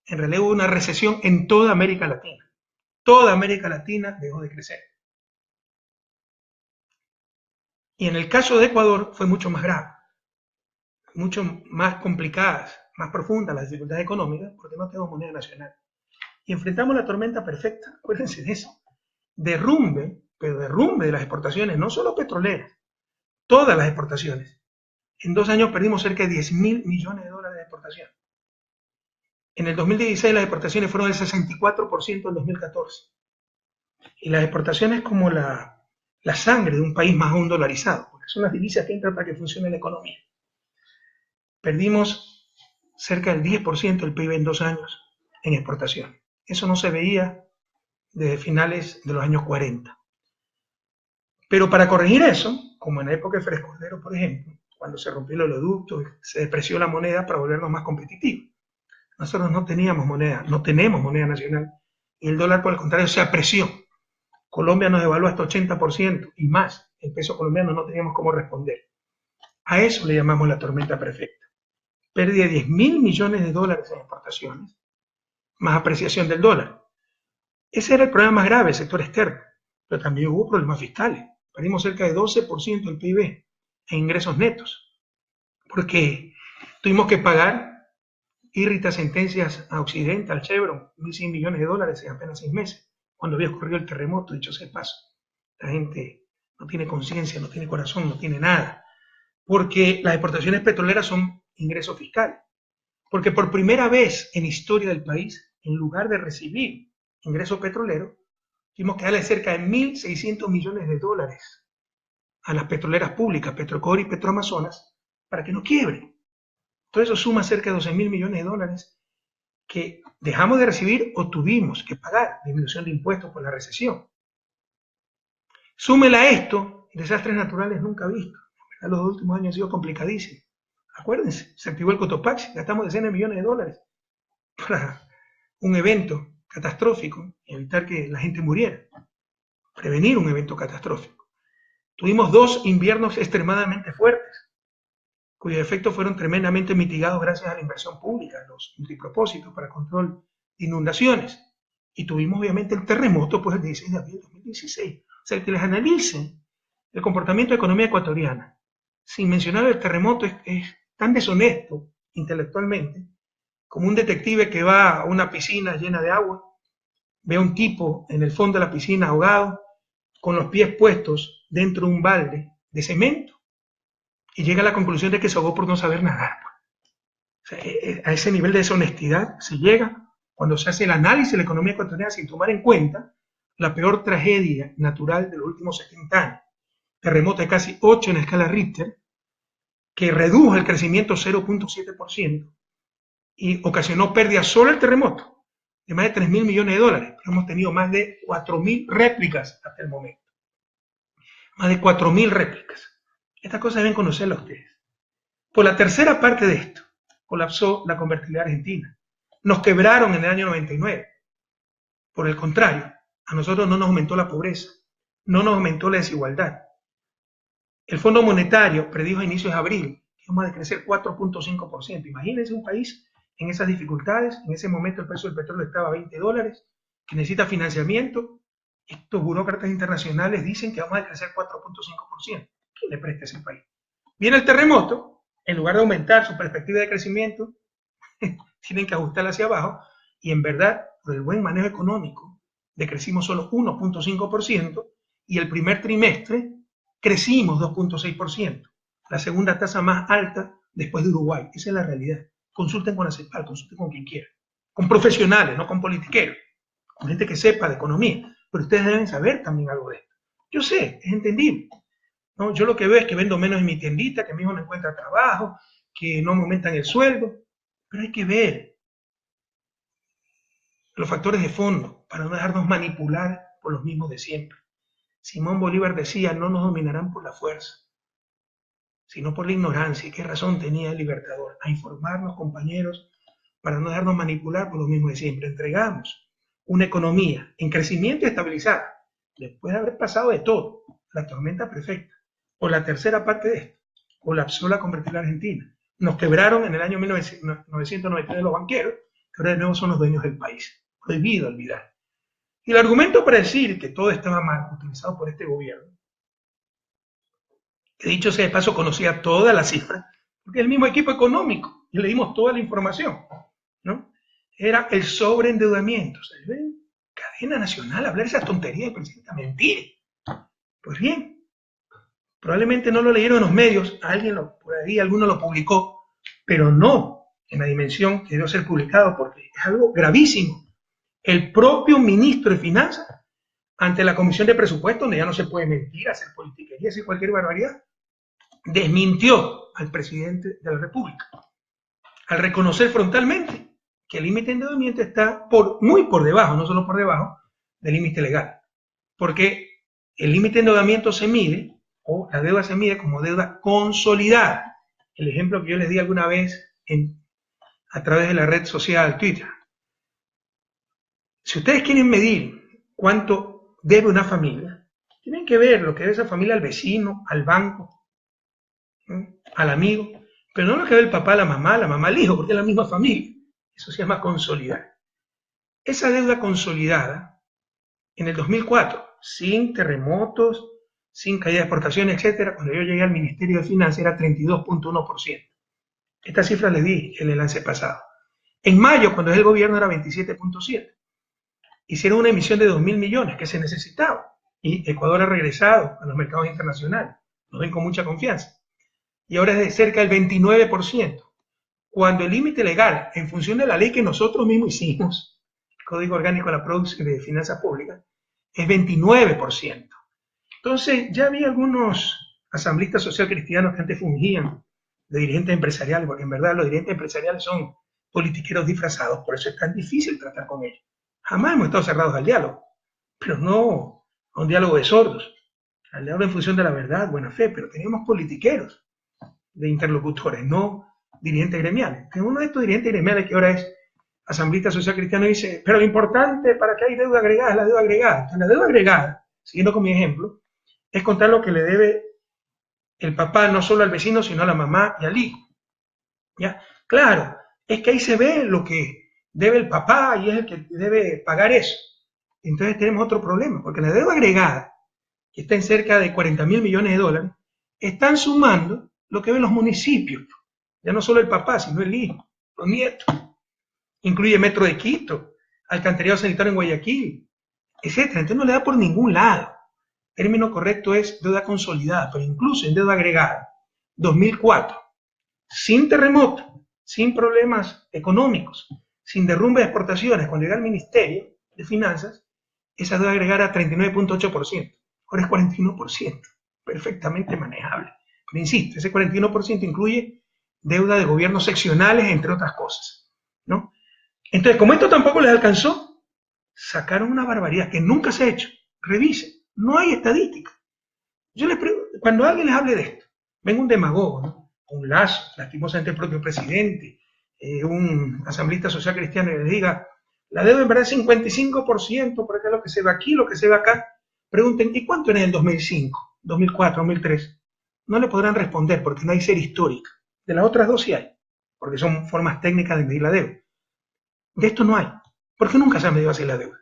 En realidad hubo una recesión en toda América Latina. Toda América Latina dejó de crecer. Y en el caso de Ecuador fue mucho más grave, mucho más complicadas, más profundas las dificultades económicas, porque no tenemos moneda nacional. Y enfrentamos la tormenta perfecta, acuérdense de eso. Derrumbe, pero derrumbe de las exportaciones, no solo petroleras, todas las exportaciones. En 2 años perdimos cerca de 10.000 millones de dólares de exportación. En el 2016 las exportaciones fueron del 64% en 2014. Y las exportaciones como la sangre de un país más aún dolarizado, porque son las divisas que entran para que funcione la economía. Perdimos cerca del 10% del PIB en 2 años en exportación. Eso no se veía desde finales de los años 40. Pero para corregir eso, como en la época de Fresco Cordero, por ejemplo, cuando se rompió el oleoducto, se depreció la moneda para volvernos más competitivos. Nosotros no teníamos moneda, no tenemos moneda nacional, y el dólar, por el contrario, se apreció. Colombia nos devaluó hasta 80% y más. El peso colombiano no teníamos cómo responder. A eso le llamamos la tormenta perfecta. Pérdida de 10.000 millones de dólares en exportaciones, más apreciación del dólar. Ese era el problema más grave, el sector externo, pero también hubo problemas fiscales. Perdimos cerca de 12% del PIB en ingresos netos, porque tuvimos que pagar írritas sentencias a Occidente, al Chevron, 1.100 millones de dólares en apenas 6 meses, cuando había ocurrido el terremoto, dicho sea de paso. La gente no tiene conciencia, no tiene corazón, no tiene nada, porque las exportaciones petroleras son ingresos fiscales. Porque por primera vez en historia del país, en lugar de recibir ingresos petroleros, tuvimos que darle cerca de 1.600 millones de dólares a las petroleras públicas, Petrocor y Petroamazonas, para que no quiebren. Todo eso suma cerca de 12.000 millones de dólares que dejamos de recibir o tuvimos que pagar, disminución de impuestos por la recesión. Súmela a esto, desastres naturales nunca vistos. Los últimos años han sido complicadísimos. Acuérdense, se activó el Cotopaxi, gastamos decenas de millones de dólares para un evento catastrófico y evitar que la gente muriera, prevenir un evento catastrófico. Tuvimos 2 inviernos extremadamente fuertes, cuyos efectos fueron tremendamente mitigados gracias a la inversión pública, los multipropósitos para control de inundaciones. Y tuvimos obviamente el terremoto, pues el 16 de abril de 2016. O sea, que les analicen el comportamiento de la economía ecuatoriana, sin mencionar el terremoto, es tan deshonesto intelectualmente como un detective que va a una piscina llena de agua, ve a un tipo en el fondo de la piscina ahogado, con los pies puestos dentro de un balde de cemento, y llega a la conclusión de que se ahogó por no saber nadar. O sea, a ese nivel de deshonestidad se llega cuando se hace el análisis de la economía ecuatoriana sin tomar en cuenta la peor tragedia natural de los últimos 70 años. Terremoto de casi 8 en escala Richter, que redujo el crecimiento 0.7% y ocasionó pérdidas solo el terremoto de más de 3.000 millones de dólares. Pero hemos tenido más de 4.000 réplicas hasta el momento. Más de 4.000 réplicas. Estas cosas deben conocerlas ustedes. Por la tercera parte de esto, colapsó la convertibilidad argentina. Nos quebraron en el año 99. Por el contrario, a nosotros no nos aumentó la pobreza, no nos aumentó la desigualdad. El Fondo Monetario predijo a inicios de abril que íbamos a decrecer 4.5%. Imagínense un país en esas dificultades, en ese momento el precio del petróleo estaba a $20, que necesita financiamiento. Estos burócratas internacionales dicen que vamos a decrecer 4.5%. ¿Quién le presta a ese país? Viene el terremoto, en lugar de aumentar su perspectiva de crecimiento, tienen que ajustarla hacia abajo, y en verdad, por el buen manejo económico, decrecimos solo 1.5%, y el primer trimestre crecimos 2.6%, la segunda tasa más alta después de Uruguay. Esa es la realidad. Consulten con la CEPAL, consulten con quien quiera, con profesionales, no con politiqueros, con gente que sepa de economía, pero ustedes deben saber también algo de esto. Yo sé, es entendible, ¿no? Yo lo que veo es que vendo menos en mi tiendita, que mi hijo no encuentra trabajo, que no me aumentan el sueldo, pero hay que ver los factores de fondo para no dejarnos manipular por los mismos de siempre. Simón Bolívar decía, no nos dominarán por la fuerza, sino por la ignorancia. ¿Y qué razón tenía el Libertador? A informarnos, compañeros, para no dejarnos manipular por los mismos de siempre. Entregamos una economía en crecimiento y estabilizada, después de haber pasado de todo, la tormenta perfecta. Por la tercera parte de esto, colapsó la convertibilidad argentina. Nos quebraron en el año 1999 los banqueros, que ahora de nuevo son los dueños del país. Prohibido olvidar. Y el argumento para decir que todo estaba mal, utilizado por este gobierno, que dicho sea de paso conocía todas las cifras, porque es el mismo equipo económico, y le dimos toda la información, ¿no? Era el sobreendeudamiento. O sea, cadena nacional, hablar esas tonterías de presidenta, mentir. Pues bien, probablemente no lo leyeron en los medios, por ahí alguno lo publicó, pero no en la dimensión que debió ser publicado, porque es algo gravísimo. El propio ministro de Finanzas, ante la Comisión de Presupuestos, donde ya no se puede mentir, hacer politiquería, hacer cualquier barbaridad, desmintió al presidente de la República, al reconocer frontalmente que el límite de endeudamiento está muy por debajo, no solo por debajo, del límite legal. Porque el límite de endeudamiento se mide, o la deuda se mide como deuda consolidada. El ejemplo que yo les di alguna vez a través de la red social Twitter. Si ustedes quieren medir cuánto debe una familia, tienen que ver lo que debe esa familia al vecino, al banco, ¿no? Al amigo, pero no lo que ve el papá, la mamá al hijo, porque es la misma familia. Eso se llama consolidar. Esa deuda consolidada, en el 2004, sin terremotos, sin caída de exportaciones, etc., cuando yo llegué al Ministerio de Finanzas era 32.1%. Esta cifra les di en el lance pasado. En mayo, cuando es el gobierno, era 27.7%. Hicieron una emisión de 2.000 millones que se necesitaba, y Ecuador ha regresado a los mercados internacionales, nos ven con mucha confianza, y ahora es de cerca del 29%, cuando el límite legal, en función de la ley que nosotros mismos hicimos, el Código Orgánico de la Producción de Finanzas Públicas, es 29%. Entonces, ya había algunos asambleístas socialcristianos que antes fungían de dirigentes empresariales, porque en verdad los dirigentes empresariales son politiqueros disfrazados, por eso es tan difícil tratar con ellos. Jamás hemos estado cerrados al diálogo, pero no a un diálogo de sordos, al diálogo en función de la verdad, buena fe, pero teníamos politiqueros de interlocutores, no dirigentes gremiales. Que uno de estos dirigentes gremiales que ahora es asambleísta social cristiano dice, pero lo importante para que haya deuda agregada es la deuda agregada. Entonces, la deuda agregada, siguiendo con mi ejemplo, es contar lo que le debe el papá no solo al vecino, sino a la mamá y al hijo. ¿Ya? Claro, es que ahí se ve lo que debe el papá y es el que debe pagar eso. Entonces tenemos otro problema, porque la deuda agregada, que está en cerca de 40.000 millones de dólares, están sumando lo que ven los municipios. Ya no solo el papá, sino el hijo, los nietos. Incluye Metro de Quito, alcantarillado sanitario en Guayaquil, etc. Entonces no le da por ningún lado. El término correcto es deuda consolidada, pero incluso en deuda agregada, 2004, sin terremoto, sin problemas económicos, sin derrumbe de exportaciones, cuando llega al Ministerio de Finanzas, esa deuda agregada era 39.8%, ahora es 41%, perfectamente manejable. Pero insisto, ese 41% incluye deuda de gobiernos seccionales, entre otras cosas, ¿no? Entonces, como esto tampoco les alcanzó, sacaron una barbaridad que nunca se ha hecho. Revisen, no hay estadística. Yo les pregunto, cuando alguien les hable de esto, venga un demagogo, ¿no? Un Lazo, lastimosamente el propio presidente, un asambleísta social cristiano y les diga, la deuda en verdad es 55%, porque es lo que se ve aquí, lo que se ve acá. Pregunten, ¿y cuánto era en el 2005, 2004, 2003? No le podrán responder porque no hay serie histórica. De las otras dos sí hay, porque son formas técnicas de medir la deuda. De esto no hay, porque nunca se ha medido así la deuda.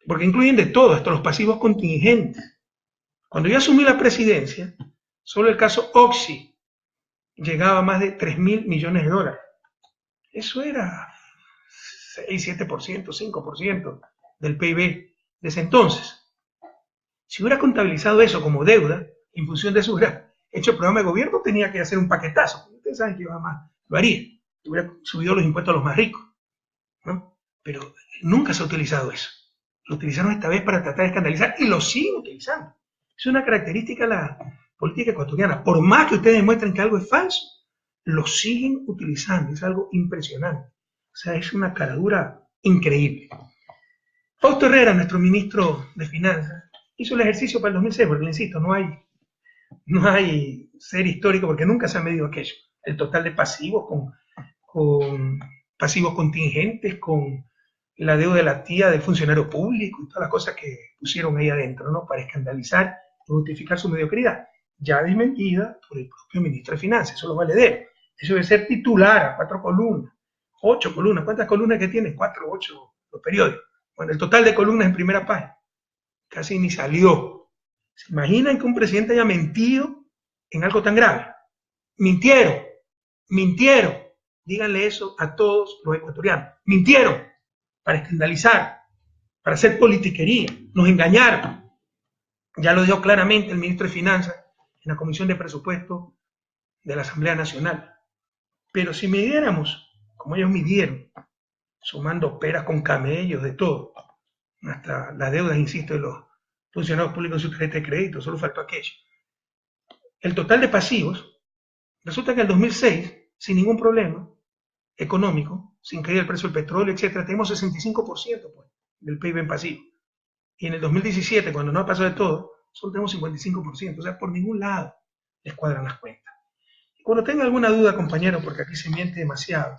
Porque incluyen de todo, hasta los pasivos contingentes. Cuando yo asumí la presidencia, solo el caso Oxy llegaba a más de 3.000 millones de dólares. Eso era 6, 7%, 5% del PIB de ese entonces. Si hubiera contabilizado eso como deuda, en función de eso hubiera hecho el programa de gobierno, tenía que hacer un paquetazo. Ustedes saben que yo jamás lo haría. Hubiera subido los impuestos a los más ricos, ¿no? Pero nunca se ha utilizado eso. Lo utilizaron esta vez para tratar de escandalizar y lo siguen utilizando. Es una característica de la política ecuatoriana. Por más que ustedes demuestren que algo es falso, lo siguen utilizando. Es algo impresionante. O sea, es una caradura increíble. Fausto Herrera, nuestro ministro de Finanzas, hizo el ejercicio para el 2006, porque, insisto, no hay ser histórico, porque nunca se ha medido aquello. El total de pasivos con pasivos contingentes, con la deuda de la tía del funcionario público y todas las cosas que pusieron ahí adentro, ¿no? Para escandalizar y justificar su mediocridad. Ya desmentida por el propio ministro de Finanzas, eso lo vale de él. Eso debe ser titular a 4 columnas, 8 columnas. ¿Cuántas columnas que tiene? 4, 8 los periódicos. Bueno, el total de columnas en primera página. Casi ni salió. ¿Se imaginan que un presidente haya mentido en algo tan grave? Mintieron. Díganle eso a todos los ecuatorianos. Mintieron para escandalizar, para hacer politiquería. Nos engañaron. Ya lo dijo claramente el ministro de Finanzas en la Comisión de Presupuesto de la Asamblea Nacional. Pero si midiéramos como ellos midieron, sumando peras con camellos, de todo, hasta las deudas, insisto, de los funcionarios públicos en su tarjeta de crédito, solo faltó aquello. El total de pasivos, resulta que en el 2006, sin ningún problema económico, sin caída del precio del petróleo, etc., tenemos 65% pues, del PIB en pasivo. Y en el 2017, cuando no ha pasado de todo, solo tenemos 55%. O sea, por ningún lado les cuadran las cuentas. Y cuando tenga alguna duda, compañero, porque aquí se miente demasiado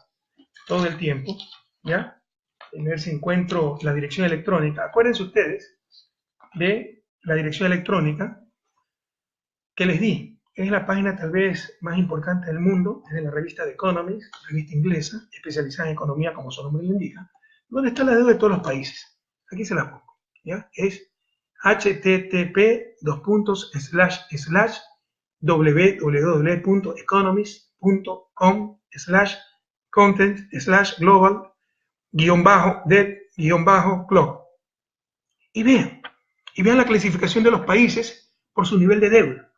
todo el tiempo, ¿ya? A ver si encuentro la dirección electrónica. Acuérdense ustedes de la dirección electrónica que les di. Es la página tal vez más importante del mundo, es de la revista The Economist, revista inglesa, especializada en economía, como su nombre lo indica, donde está la deuda de todos los países. Aquí se la pongo, ¿ya? Es http://www.economist.com/content/global-debt-club. Y vean la clasificación de los países por su nivel de deuda.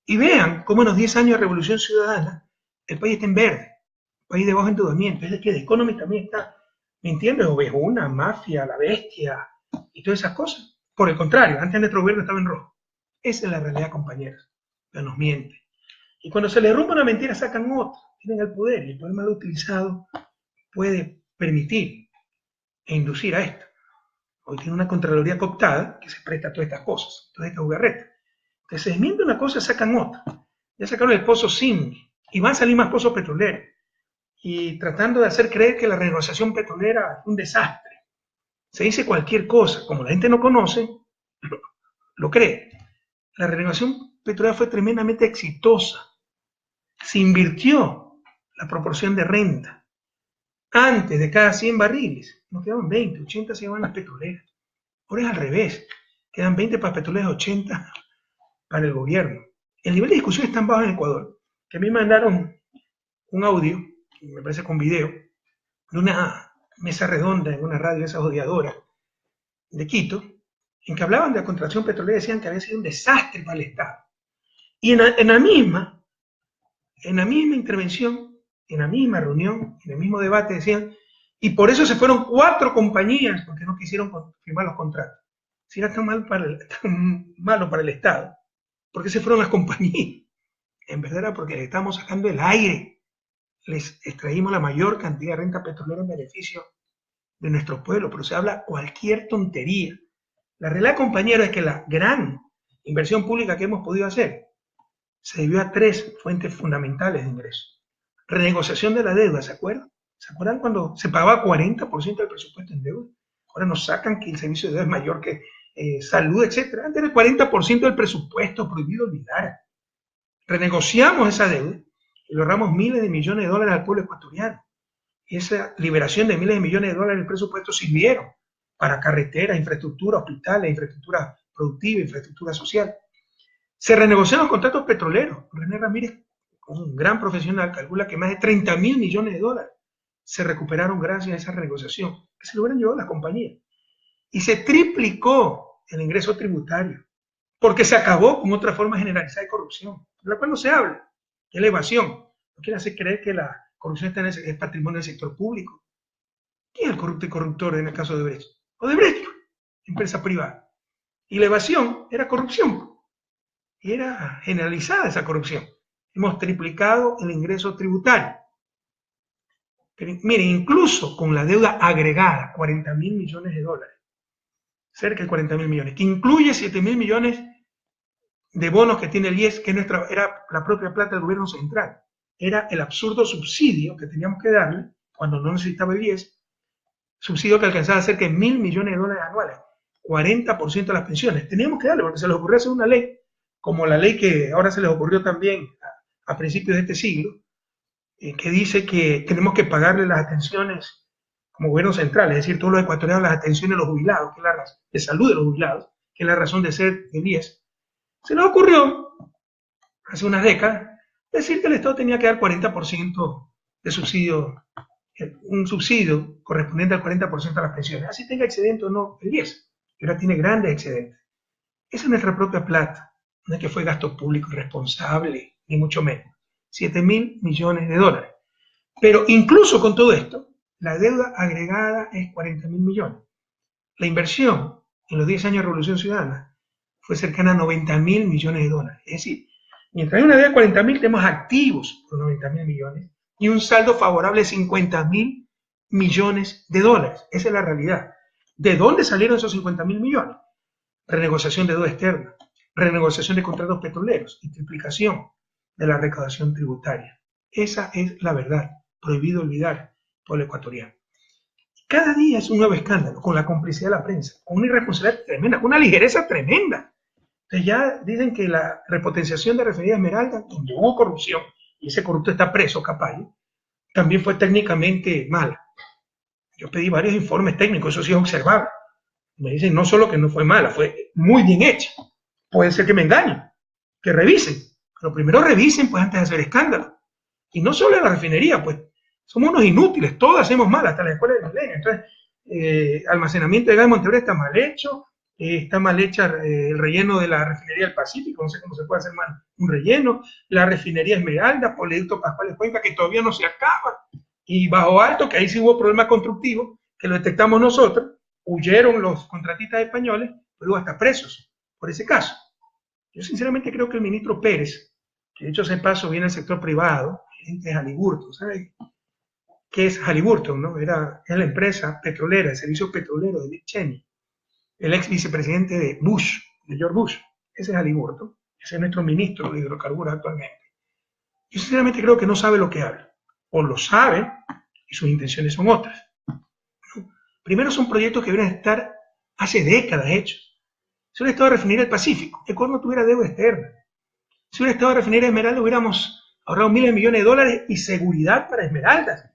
Y vean cómo en los 10 años de Revolución Ciudadana el país está en verde. país de bajo endeudamiento. Es de que The Economist también está mintiendo, Ovejuna, Mafia, La Bestia y todas esas cosas. Por el contrario, antes nuestro gobierno estaba en rojo. Esa es la realidad, compañeros. Que nos mienten. Y cuando se les rompe una mentira, sacan otra. Tienen el poder y el poder mal utilizado puede permitir e inducir a esto. Hoy tiene una Contraloría cooptada que se presta a todas estas cosas, todas estas jugarretas. Entonces se desmiente una cosa, sacan otra. Ya sacaron el pozo Simi y van a salir más pozos petroleros. Y tratando de hacer creer que la renegociación petrolera es un desastre. Se dice cualquier cosa, como la gente no conoce, lo cree. La renegociación petrolera fue tremendamente exitosa. Se invirtió la proporción de renta. Antes de cada 100 barriles, nos quedaban 20, 80 se llevaban las petroleras. Ahora es al revés, quedan 20 para petroleras, 80 para el gobierno. El nivel de discusión es tan bajo en Ecuador que a mí me mandaron un audio, me parece con video, de una mesa redonda en una radio de esas odiadoras de Quito, en que hablaban de la contratación petrolera y decían que había sido un desastre para el Estado. Y en la misma intervención, en la misma reunión, en el mismo debate decían, y por eso se fueron 4 compañías porque no quisieron firmar los contratos. Si era tan malo para el Estado, ¿por qué se fueron las compañías? En verdad era porque le estábamos sacando el aire. Les extraímos la mayor cantidad de renta petrolera en beneficio de nuestro pueblo, pero se habla cualquier tontería. La realidad, compañero, es que la gran inversión pública que hemos podido hacer se debió a 3 fuentes fundamentales de ingresos. Renegociación de la deuda, ¿se acuerdan? ¿Se acuerdan cuando se pagaba 40% del presupuesto en deuda? Ahora nos sacan que el servicio de deuda es mayor que salud, etc. Antes era el 40% del presupuesto, prohibido olvidar. Renegociamos esa deuda y logramos miles de millones de dólares al pueblo ecuatoriano. Y esa liberación de miles de millones de dólares del presupuesto sirvieron para carreteras, infraestructura, hospitales, infraestructura productiva, infraestructura social. Se renegociaron los contratos petroleros. René Ramírez, un gran profesional, calcula que más de 30.000 millones de dólares se recuperaron gracias a esa renegociación, que se lo hubieran llevado las compañías. Y se triplicó el ingreso tributario, porque se acabó con otra forma generalizada de corrupción, de la cual no se habla, que es la evasión. No quiere hacer creer que la corrupción es patrimonio del sector público. ¿Quién es el corrupto y corruptor en el caso de Odebrecht? Odebrecht, empresa privada. Y la evasión era corrupción. Y era generalizada esa corrupción. Hemos triplicado el ingreso tributario. Pero, miren, incluso con la deuda agregada, 40.000 millones de dólares, cerca de 40.000 millones, que incluye 7.000 millones de bonos que tiene el IES, que era la propia plata del gobierno central. Era el absurdo subsidio que teníamos que darle cuando no necesitaba el IES, subsidio que alcanzaba cerca de 1.000 millones de dólares anuales, 40% de las pensiones. Teníamos que darle, porque se les ocurrió hacer una ley, como la ley que ahora se les ocurrió también a principios de este siglo, que dice que tenemos que pagarle las atenciones como gobierno central, es decir, todos los ecuatorianos las atenciones de los jubilados, que es la razón de salud de los jubilados, que es la razón de ser del IES. Se les ocurrió, hace unas décadas, decir que el Estado tenía que dar 40% de subsidio, un subsidio correspondiente al 40% de las pensiones, así tenga excedente o no el IES, y ahora tiene grandes excedentes. Esa es nuestra propia plata, no es que fue gasto público irresponsable, ni mucho menos. 7.000 millones de dólares. Pero incluso con todo esto, la deuda agregada es 40.000 millones. La inversión en los 10 años de Revolución Ciudadana fue cercana a 90.000 millones de dólares. Es decir, mientras hay una deuda de 40.000, tenemos activos por 90.000 millones y un saldo favorable de 50.000 millones de dólares. Esa es la realidad. ¿De dónde salieron esos 50.000 millones? Renegociación de deuda externa, renegociación de contratos petroleros y triplicación de la recaudación tributaria. Esa es la verdad, prohibido olvidar por el ecuatoriano. Cada día es un nuevo escándalo, con la complicidad de la prensa, con una irresponsabilidad tremenda, con una ligereza tremenda. Entonces ya dicen que la repotenciación de Refinería Esmeralda, donde hubo corrupción, y ese corrupto está preso, Capayo, también fue técnicamente mala. Yo pedí varios informes técnicos, eso sí es observable. Me dicen no solo que no fue mala, fue muy bien hecha. Puede ser que me engañen, que revisen. Pero primero revisen pues antes de hacer escándalo. Y no solo en la refinería, pues somos unos inútiles, todos hacemos mal, hasta la escuela de Milenio. Entonces, almacenamiento de gas de Montevideo está mal hecho, está mal hecha el relleno de la refinería del Pacífico, no sé cómo se puede hacer mal un relleno, la refinería Esmeralda, Oleoducto Pascual de Cuenca, que todavía no se acaba. Y Bajo Alto, que ahí sí hubo problemas constructivos, que lo detectamos nosotros, huyeron los contratistas españoles, pero hubo hasta presos por ese caso. Yo sinceramente creo que el ministro Pérez, que de hecho ese paso viene del sector privado, gerente de Halliburton, ¿sabe qué es Halliburton? ¿No? Es la empresa petrolera, el servicio petrolero de Dick Cheney, el ex vicepresidente de Bush, de George Bush. Ese es Halliburton, ese es nuestro ministro de hidrocarburos actualmente. Yo sinceramente creo que no sabe lo que habla, o lo sabe y sus intenciones son otras. Primero, son proyectos que deberían estar hace décadas hechos. Si hubiera estado refinería del Pacífico, Ecuador no tuviera deuda externa. Si hubiera estado refinería de Esmeralda, hubiéramos ahorrado miles de millones de dólares y seguridad para Esmeraldas.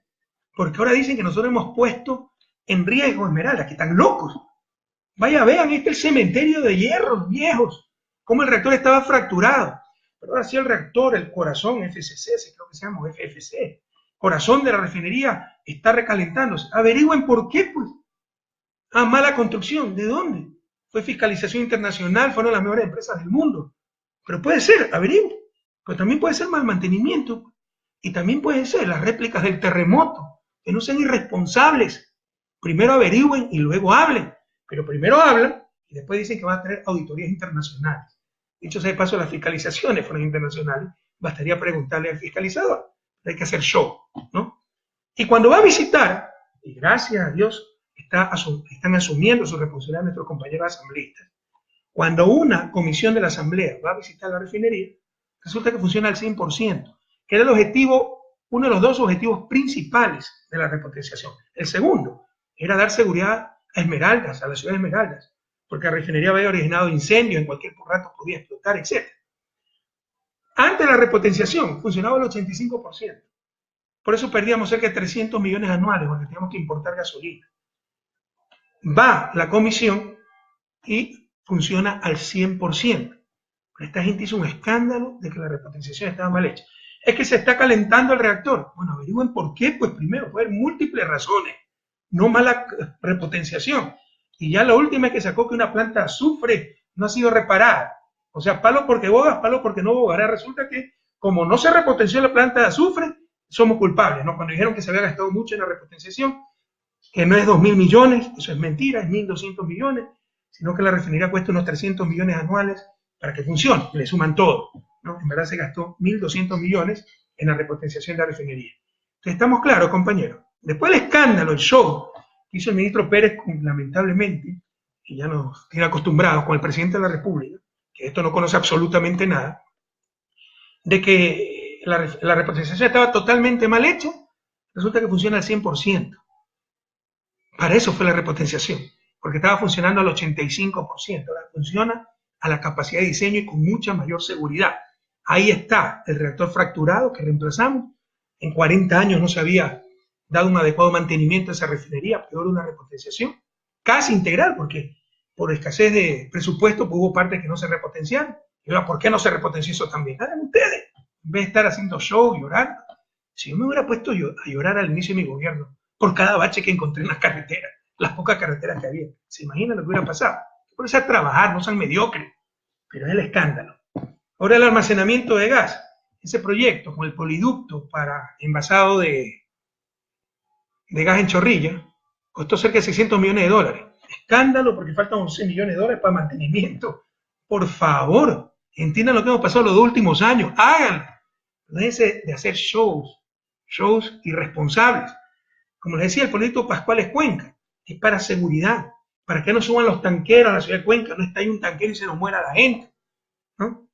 Porque ahora dicen que nosotros hemos puesto en riesgo Esmeraldas, que están locos. Vaya, vean, este es el cementerio de hierros viejos, cómo el reactor estaba fracturado. Pero ahora sí el reactor, el corazón, FCC, creo que se llama FFC, corazón de la refinería, está recalentándose. Averigüen por qué, pues. Ah, mala construcción. ¿De dónde? Fue fiscalización internacional, fueron las mejores empresas del mundo. Pero puede ser, averigüen. Pero también puede ser mal mantenimiento. Y también puede ser las réplicas del terremoto. Que no sean irresponsables. Primero averigüen y luego hablen. Pero primero hablan y después dicen que van a tener auditorías internacionales. Dicho sea de paso, las fiscalizaciones fueron internacionales. Bastaría preguntarle al fiscalizador. Hay que hacer show, ¿no? Y cuando va a visitar, y gracias a Dios están asumiendo su responsabilidad nuestros compañeros asambleístas, cuando una comisión de la asamblea va a visitar la refinería, resulta que funciona al 100%, que era el objetivo, uno de los dos objetivos principales de la repotenciación. El segundo era dar seguridad a Esmeraldas, a la ciudad de Esmeraldas, porque la refinería había originado incendios, en cualquier rato podía explotar, etc. Antes de la repotenciación funcionaba al 85%. Por eso perdíamos cerca de 300 millones anuales, porque teníamos que importar gasolina. Va la comisión y funciona al 100%. Pero esta gente hizo un escándalo de que la repotenciación estaba mal hecha. Es que se está calentando el reactor. Bueno, averigüen por qué. Pues primero, puede haber múltiples razones. No mala repotenciación. Y ya la última es que sacó que una planta de azufre no ha sido reparada. O sea, palo porque bogas, palo porque no bogas. Ahora resulta que, como no se repotenció la planta de azufre, somos culpables, ¿no? Cuando dijeron que se había gastado mucho en la repotenciación, que no es 2.000 millones, eso es mentira, es 1.200 millones, sino que la refinería cuesta unos 300 millones anuales para que funcione, y le suman todo, ¿no? En verdad se gastó 1.200 millones en la repotenciación de la refinería. Entonces estamos claros, compañeros. Después del escándalo, el show que hizo el ministro Pérez, lamentablemente, y ya nos tiene acostumbrados con el presidente de la República, que esto no conoce absolutamente nada, de que la repotenciación estaba totalmente mal hecha, resulta que funciona al 100%. Para eso fue la repotenciación, porque estaba funcionando al 85%, ahora funciona a la capacidad de diseño y con mucha mayor seguridad. Ahí está el reactor fracturado que reemplazamos. En 40 años no se había dado un adecuado mantenimiento a esa refinería, peor una repotenciación, casi integral, porque por escasez de presupuesto pues hubo partes que no se repotenciaron. Y ahora, ¿por qué no se repotenció eso también? Hagan ustedes, en vez de estar haciendo show, llorando. Si yo me hubiera puesto a llorar al inicio de mi gobierno, por cada bache que encontré en las carreteras, las pocas carreteras que había. ¿Se imaginan lo que hubiera pasado? Por eso a trabajar, no sean mediocres, pero es el escándalo. Ahora el almacenamiento de gas, ese proyecto con el poliducto para envasado de gas en Chorrilla, costó cerca de 600 millones de dólares. Escándalo porque faltan 11 millones de dólares para mantenimiento. Por favor, entiendan lo que hemos pasado los 2 últimos años, háganlo. Déjense de hacer shows irresponsables. Como les decía, el proyecto Pascuales Cuenca es para seguridad, para que no suban los tanqueros a la ciudad de Cuenca, no está ahí un tanquero y se nos muera la gente, ¿no?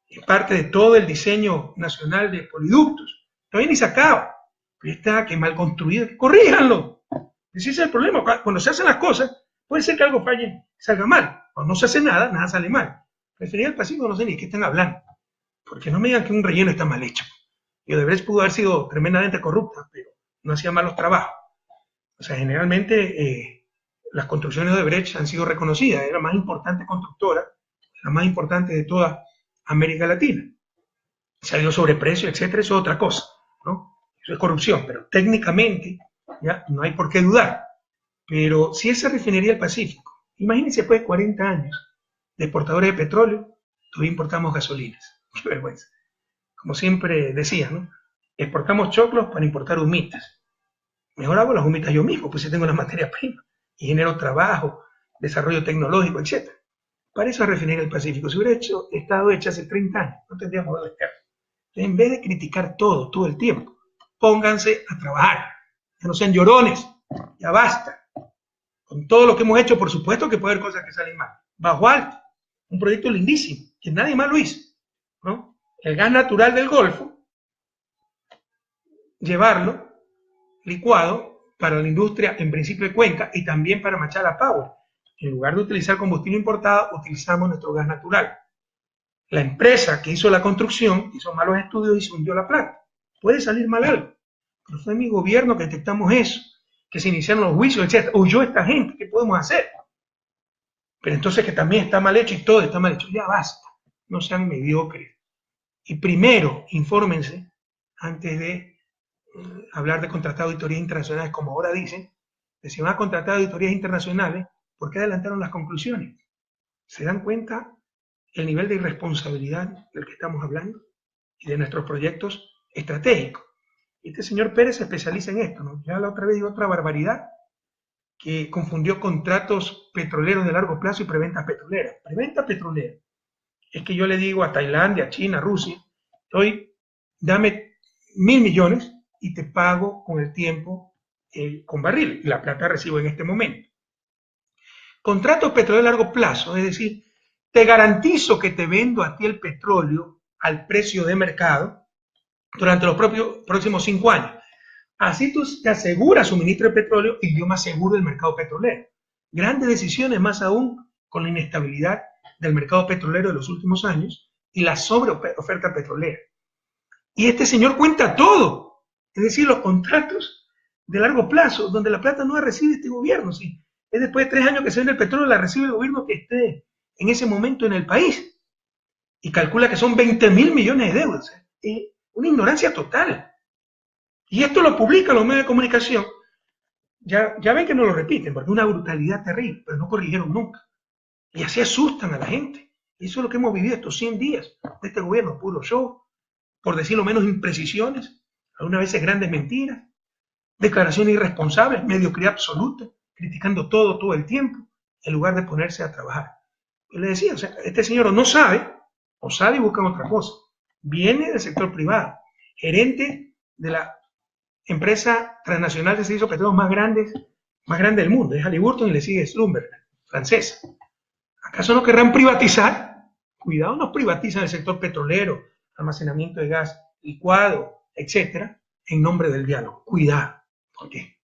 Es parte de todo el diseño nacional de poliductos. Todavía ni se acaba, pero está que mal construido, corríjanlo. Ese es el problema. Cuando se hacen las cosas, puede ser que algo falle, salga mal. Cuando no se hace nada, nada sale mal. Refería al Pacífico, no sé ni de qué están hablando, porque no me digan que un relleno está mal hecho. Y Odebrecht pudo haber sido tremendamente corrupta, pero no hacía malos trabajos. O sea, generalmente las construcciones de Odebrecht han sido reconocidas, era la más importante constructora, la más importante de toda América Latina. Se ha ido sobreprecio, etcétera, eso es otra cosa, ¿no? Eso es corrupción, pero técnicamente ya no hay por qué dudar. Pero si esa refinería del Pacífico, imagínense después de 40 años de exportadores de petróleo, todavía importamos gasolinas. Qué vergüenza. Como siempre decía, ¿no? Exportamos choclos para importar humitas. Mejor hago las gomitas yo mismo, pues si tengo la materia prima y genero trabajo, desarrollo tecnológico, etc. Para eso es Refinería del Pacífico. Si hubiera estado hecha hace 30 años, no tendríamos modelo externo. En vez de criticar todo el tiempo, pónganse a trabajar. Ya no sean llorones, ya basta. Con todo lo que hemos hecho, por supuesto que puede haber cosas que salen mal. Bajo Alto, un proyecto lindísimo, que nadie más lo hizo, ¿no? El gas natural del Golfo, llevarlo licuado para la industria, en principio de Cuenca, y también para Machala Power. En lugar de utilizar combustible importado, utilizamos nuestro gas natural. La empresa que hizo la construcción hizo malos estudios y se hundió la planta. Puede salir mal algo, pero fue en mi gobierno que detectamos eso, que se iniciaron los juicios, etc. Huyó esta gente, ¿qué podemos hacer? Pero entonces que también está mal hecho y todo está mal hecho. Ya basta, no sean mediocres. Y primero, infórmense antes de hablar de contratar auditorías internacionales, como ahora dicen, que si van a contratar auditorías internacionales, ¿por qué adelantaron las conclusiones? ¿Se dan cuenta el nivel de irresponsabilidad del que estamos hablando y de nuestros proyectos estratégicos? Y este señor Pérez se especializa en esto, ¿no? Ya la otra vez dijo otra barbaridad, que confundió contratos petroleros de largo plazo y preventas petroleras. Preventa petrolera es que yo le digo a Tailandia, a China, a Rusia, hoy dame 1.000 millones y te pago con el tiempo con barril. Y la plata recibo en este momento. Contratos petroleros de largo plazo, es decir, te garantizo que te vendo a ti el petróleo al precio de mercado durante los próximos 5 años. Así tú te aseguras suministro de petróleo y yo me aseguro del mercado petrolero. Grandes decisiones, más aún con la inestabilidad del mercado petrolero de los últimos años y la sobreoferta petrolera. Y este señor cuenta todo, es decir, los contratos de largo plazo, donde la plata no la recibe este gobierno. ¿Sí? Es después de 3 años que se vende el petróleo, la recibe el gobierno que esté en ese momento en el país. Y calcula que son 20.000 millones de euros. Es una ignorancia total. Y esto lo publican los medios de comunicación. Ya ven que no lo repiten, porque es una brutalidad terrible, pero no corrigieron nunca. Y así asustan a la gente. Y eso es lo que hemos vivido estos 100 días de este gobierno, puro show, por decirlo menos imprecisiones, algunas veces grandes mentiras, declaraciones irresponsables, mediocridad absoluta, criticando todo el tiempo, en lugar de ponerse a trabajar. Yo le decía, o sea, este señor no sabe, o sabe y busca otra cosa. Viene del sector privado, gerente de la empresa transnacional de servicios petroleros más grande del mundo, es Halliburton y le sigue Schlumberger, francesa. ¿Acaso no querrán privatizar? Cuidado, nos privatizan el sector petrolero, almacenamiento de gas licuado, etcétera, en nombre del diálogo. Cuidado, porque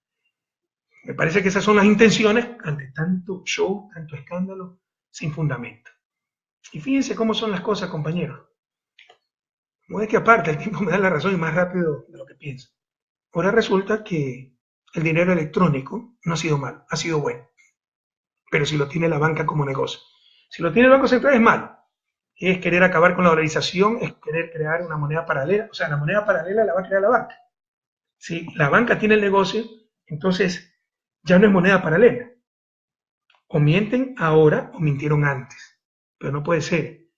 me parece que esas son las intenciones ante tanto show, tanto escándalo, sin fundamento. Y fíjense cómo son las cosas, compañeros. No es que aparte, el tiempo me da la razón y más rápido de lo que pienso. Ahora resulta que el dinero electrónico no ha sido mal, ha sido bueno. Pero si lo tiene la banca como negocio. Si lo tiene el Banco Central es malo. Es querer acabar con la dolarización, es querer crear una moneda paralela. O sea, la moneda paralela la va a crear la banca. Si la banca tiene el negocio, entonces ya no es moneda paralela. O mienten ahora o mintieron antes. Pero no puede ser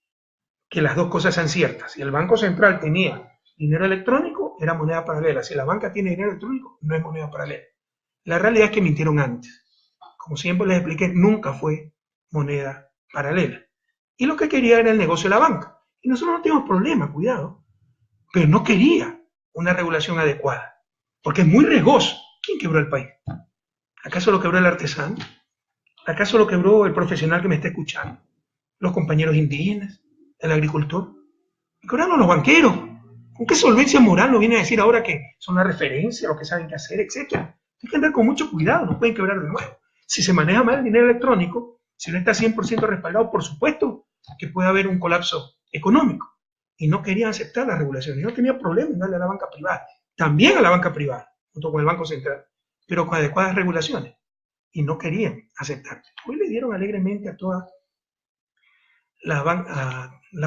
que las dos cosas sean ciertas. Si el Banco Central tenía dinero electrónico, era moneda paralela. Si la banca tiene dinero electrónico, no es moneda paralela. La realidad es que mintieron antes. Como siempre les expliqué, nunca fue moneda paralela. Y lo que quería era el negocio de la banca. Y nosotros no tenemos problema, cuidado. Pero no quería una regulación adecuada. Porque es muy riesgoso. ¿Quién quebró el país? ¿Acaso lo quebró el artesano? ¿Acaso lo quebró el profesional que me está escuchando? ¿Los compañeros indígenas? ¿El agricultor? ¿Y quebraron los banqueros? ¿Con qué solvencia moral nos viene a decir ahora que son la referencia, lo que saben qué hacer, etcétera? Hay que andar con mucho cuidado, no pueden quebrar de nuevo. Si se maneja mal el dinero electrónico, si no está 100% respaldado, por supuesto que puede haber un colapso económico. Y no querían aceptar las regulaciones. No tenía problema en darle a la banca privada. También a la banca privada, junto con el Banco Central, pero con adecuadas regulaciones. Y no querían aceptar. Hoy le dieron alegremente a toda la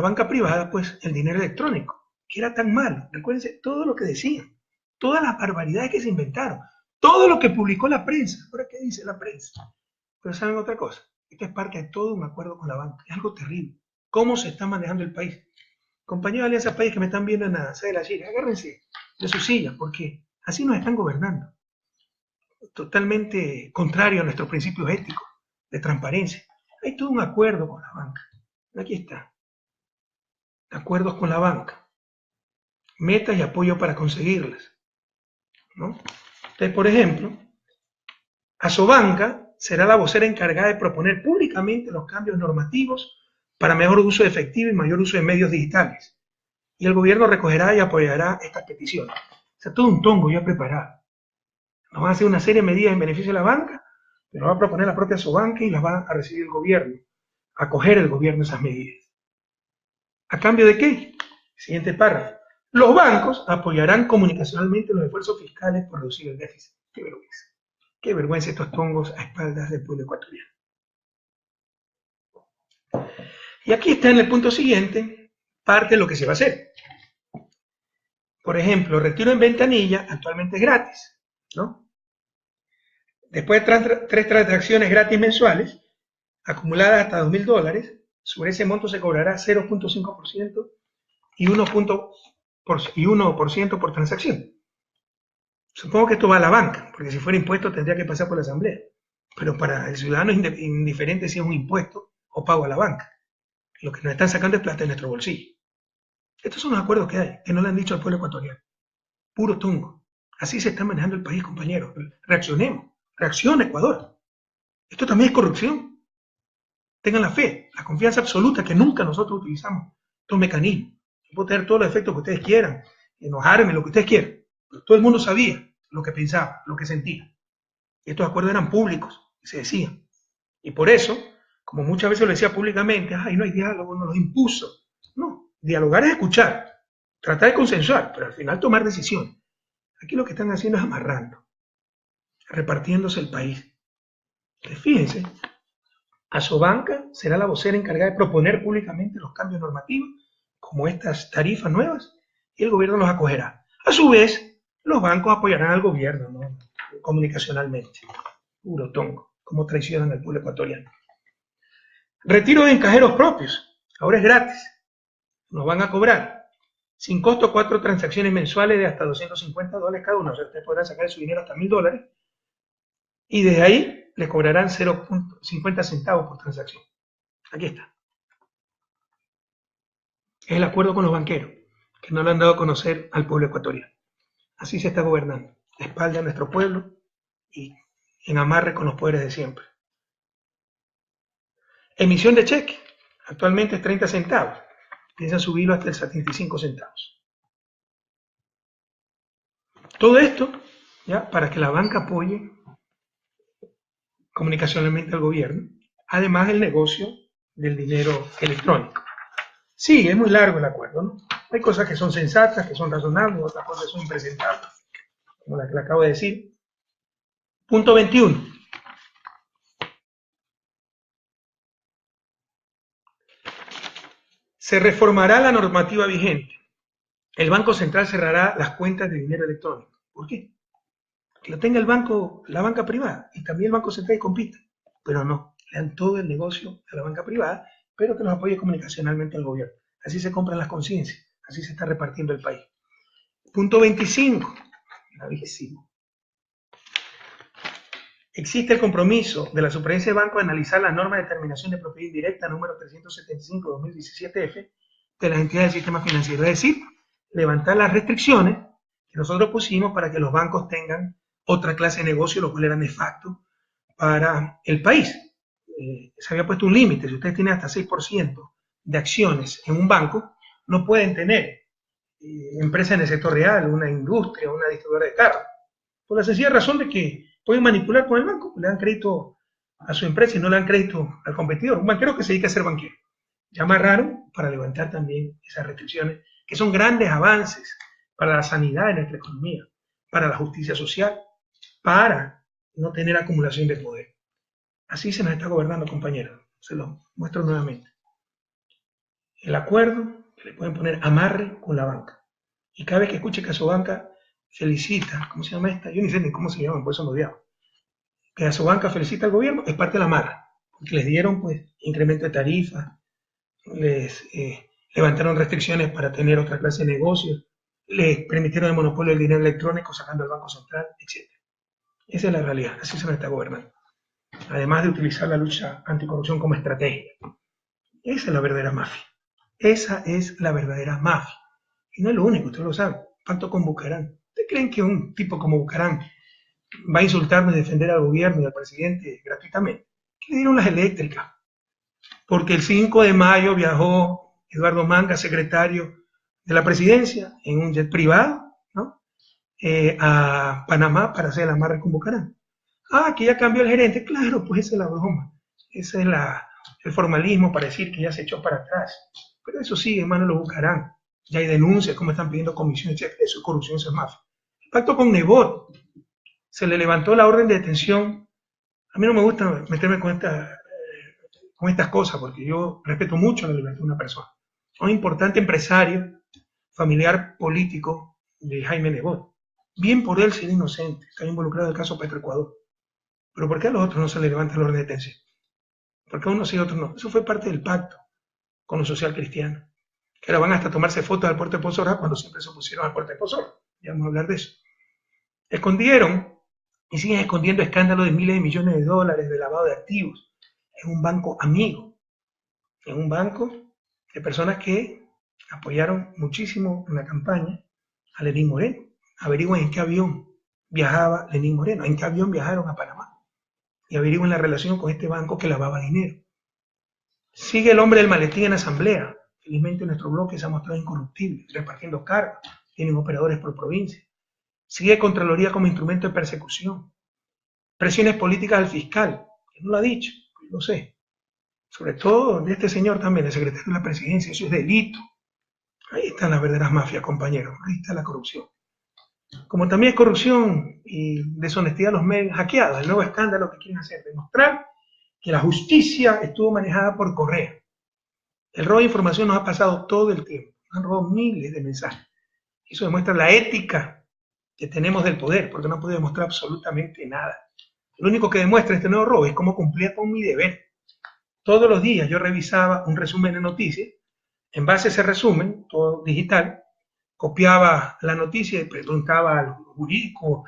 banca privada, pues, el dinero electrónico, que era tan malo. Recuérdense todo lo que decían, todas las barbaridades que se inventaron, todo lo que publicó la prensa. ¿Ahora qué dice la prensa? Pero ¿saben otra cosa? Esto es parte de todo un acuerdo con la banca. Es algo terrible. ¿Cómo se está manejando el país? Compañeros de Alianza País que me están viendo en la sede de la Chile, agárrense de sus sillas, porque así nos están gobernando. totalmente contrario a nuestros principios éticos de transparencia. Hay todo un acuerdo con la banca. Aquí está. Acuerdos con la banca. Metas y apoyo para conseguirlas, ¿no? Entonces, por ejemplo, Asobanca será la vocera encargada de proponer públicamente los cambios normativos para mejor uso efectivo y mayor uso de medios digitales. Y el gobierno recogerá y apoyará estas peticiones. O sea, todo un tongo ya preparado. Nos van a hacer una serie de medidas en beneficio de la banca, pero va a proponer la propia Asobanca y las va a recibir el gobierno, a acoger el gobierno esas medidas. ¿A cambio de qué? Siguiente párrafo. Los bancos apoyarán comunicacionalmente los esfuerzos fiscales por reducir el déficit. Qué vergüenza. Qué vergüenza estos tongos a espaldas del pueblo ecuatoriano. Y aquí está en el punto siguiente parte de lo que se va a hacer. Por ejemplo, retiro en ventanilla actualmente es gratis, ¿no? Después de 3 transacciones gratis mensuales, acumuladas hasta $2.000, sobre ese monto se cobrará 0.5% y 1% por transacción. Supongo que esto va a la banca, porque si fuera impuesto tendría que pasar por la asamblea. Pero para el ciudadano es indiferente si es un impuesto o pago a la banca. Lo que nos están sacando es plata de nuestro bolsillo. Estos son los acuerdos que hay, que no le han dicho al pueblo ecuatoriano. Puro tungo. Así se está manejando el país, compañeros. Reaccionemos. Reacciona, Ecuador. Esto también es corrupción. Tengan la fe, la confianza absoluta que nunca nosotros utilizamos estos mecanismos. Puedo tener todos los efectos que ustedes quieran, enojarme, lo que ustedes quieran. Pero todo el mundo sabía lo que pensaba, lo que sentía. Y estos acuerdos eran públicos, y se decían. Y por eso, como muchas veces lo decía públicamente, ay, no hay diálogo, nos los impuso. No, dialogar es escuchar, tratar de consensuar, pero al final tomar decisiones. Aquí lo que están haciendo es amarrando, repartiéndose el país. Entonces, fíjense, Asobanca será la vocera encargada de proponer públicamente los cambios normativos, como estas tarifas nuevas, y el gobierno los acogerá. A su vez, los bancos apoyarán al gobierno, ¿no? Comunicacionalmente. Puro tongo, como traicionan al pueblo ecuatoriano. Retiro en cajeros propios, ahora es gratis. Nos van a cobrar sin costo 4 transacciones mensuales de hasta $250 cada una. O sea, ustedes podrán sacar su dinero hasta $1.000 y desde ahí les cobrarán 0.50 centavos por transacción. Aquí está. Es el acuerdo con los banqueros, que no lo han dado a conocer al pueblo ecuatoriano. Así se está gobernando, de espalda a nuestro pueblo y en amarre con los poderes de siempre. Emisión de cheque, actualmente es 30 centavos. Piensan subirlo hasta el 75 centavos. Todo esto, ¿ya?, para que la banca apoye comunicacionalmente al gobierno, además del negocio del dinero electrónico. Sí, es muy largo el acuerdo, ¿no? Hay cosas que son sensatas, que son razonables, otras cosas que son impresentables, como la que le acabo de decir. Punto 21. Se reformará la normativa vigente. El Banco Central cerrará las cuentas de dinero electrónico. ¿Por qué? Que lo tenga el banco, la banca privada, y también el Banco Central compita. Pero no, le dan todo el negocio a la banca privada, pero que los apoye comunicacionalmente al gobierno. Así se compran las conciencias, así se está repartiendo el país. Punto 25, gravísimo. Existe el compromiso de la Superintendencia de Banco de analizar la norma de determinación de propiedad indirecta número 375/2017F de las entidades del sistema financiero. Es decir, levantar las restricciones que nosotros pusimos para que los bancos tengan otra clase de negocio, lo cual era nefasto para el país. Se había puesto un límite. Si ustedes tienen hasta 6% de acciones en un banco, no pueden tener empresas en el sector real, una industria, una distribuidora de carros. Por la sencilla razón de que pueden manipular con el banco, le dan crédito a su empresa y no le dan crédito al competidor. Un banquero que se dedica a ser banquero. Ya más raro para levantar también esas restricciones, que son grandes avances para la sanidad de nuestra economía, para la justicia social, para no tener acumulación de poder. Así se nos está gobernando, compañeros. Se lo muestro nuevamente. El acuerdo que le pueden poner amarre con la banca. Y cada vez que escuche que Asobanca felicita, ¿cómo se llama esta? Yo ni sé ni cómo se llama, por eso me odiaba. Que Asobanca felicita al gobierno, es parte de la amarra, porque les dieron pues incremento de tarifas, les levantaron restricciones para tener otra clase de negocios, les permitieron el monopolio del dinero electrónico sacando al Banco Central, etc. Esa es la realidad, así se nos está gobernando. Además de utilizar la lucha anticorrupción como estrategia. Esa es la verdadera mafia. Esa es la verdadera mafia. Y no es lo único, ustedes lo saben. Pacto con Bucarán. ¿Ustedes creen que un tipo como Bucarán va a insultarme y defender al gobierno y al presidente gratuitamente? ¿Qué le dieron las eléctricas? Porque el 5 de mayo viajó Eduardo Manga, secretario de la presidencia, en un jet privado, ¿no? A Panamá para hacer el amarre con Bucarán. Ah, que ya cambió el gerente. Claro, pues esa es la broma. Ese es el formalismo para decir que ya se echó para atrás. Pero eso sí, hermano, lo buscarán. Ya hay denuncias, como están pidiendo comisiones. Eso es corrupción, eso es mafia. El pacto con Nebot. Se le levantó la orden de detención. A mí no me gusta meterme con estas cosas, porque yo respeto mucho la libertad de una persona. Un importante empresario, familiar político de Jaime Nebot. Bien por él ser inocente, está involucrado en el caso Petroecuador. Pero ¿por qué a los otros no se les levanta la orden de detención? ¿Por qué a unos sí y a otros no? Eso fue parte del pacto con los social cristianos. Que ahora van hasta tomarse fotos al puerto de Pozorra cuando siempre se opusieron al puerto de Pozorra. Ya vamos a hablar de eso. Escondieron y siguen escondiendo escándalos de miles de millones de dólares de lavado de activos en un banco amigo, en un banco de personas que apoyaron muchísimo en la campaña a Lenín Moreno. Averigüen en qué avión viajaba Lenín Moreno, en qué avión viajaron a Panamá. Y averigüen la relación con este banco que lavaba dinero. Sigue el hombre del maletín en asamblea. Felizmente nuestro bloque se ha mostrado incorruptible, repartiendo cargos, tienen operadores por provincia. Sigue Contraloría como instrumento de persecución. Presiones políticas al fiscal, que no lo ha dicho, yo lo sé. Sobre todo de este señor también, el secretario de la presidencia, eso es delito. Ahí están las verdaderas mafias, compañeros, ahí está la corrupción. Como también es corrupción y deshonestidad de los medios hackeados, el nuevo escándalo que quieren hacer, demostrar que la justicia estuvo manejada por Correa. El robo de información nos ha pasado todo el tiempo, han robado miles de mensajes. Eso demuestra la ética que tenemos del poder, porque no puede demostrar absolutamente nada. Lo único que demuestra este nuevo robo es cómo cumplía con mi deber. Todos los días yo revisaba un resumen de noticias, en base a ese resumen, todo digital, copiaba la noticia y preguntaba al jurídico,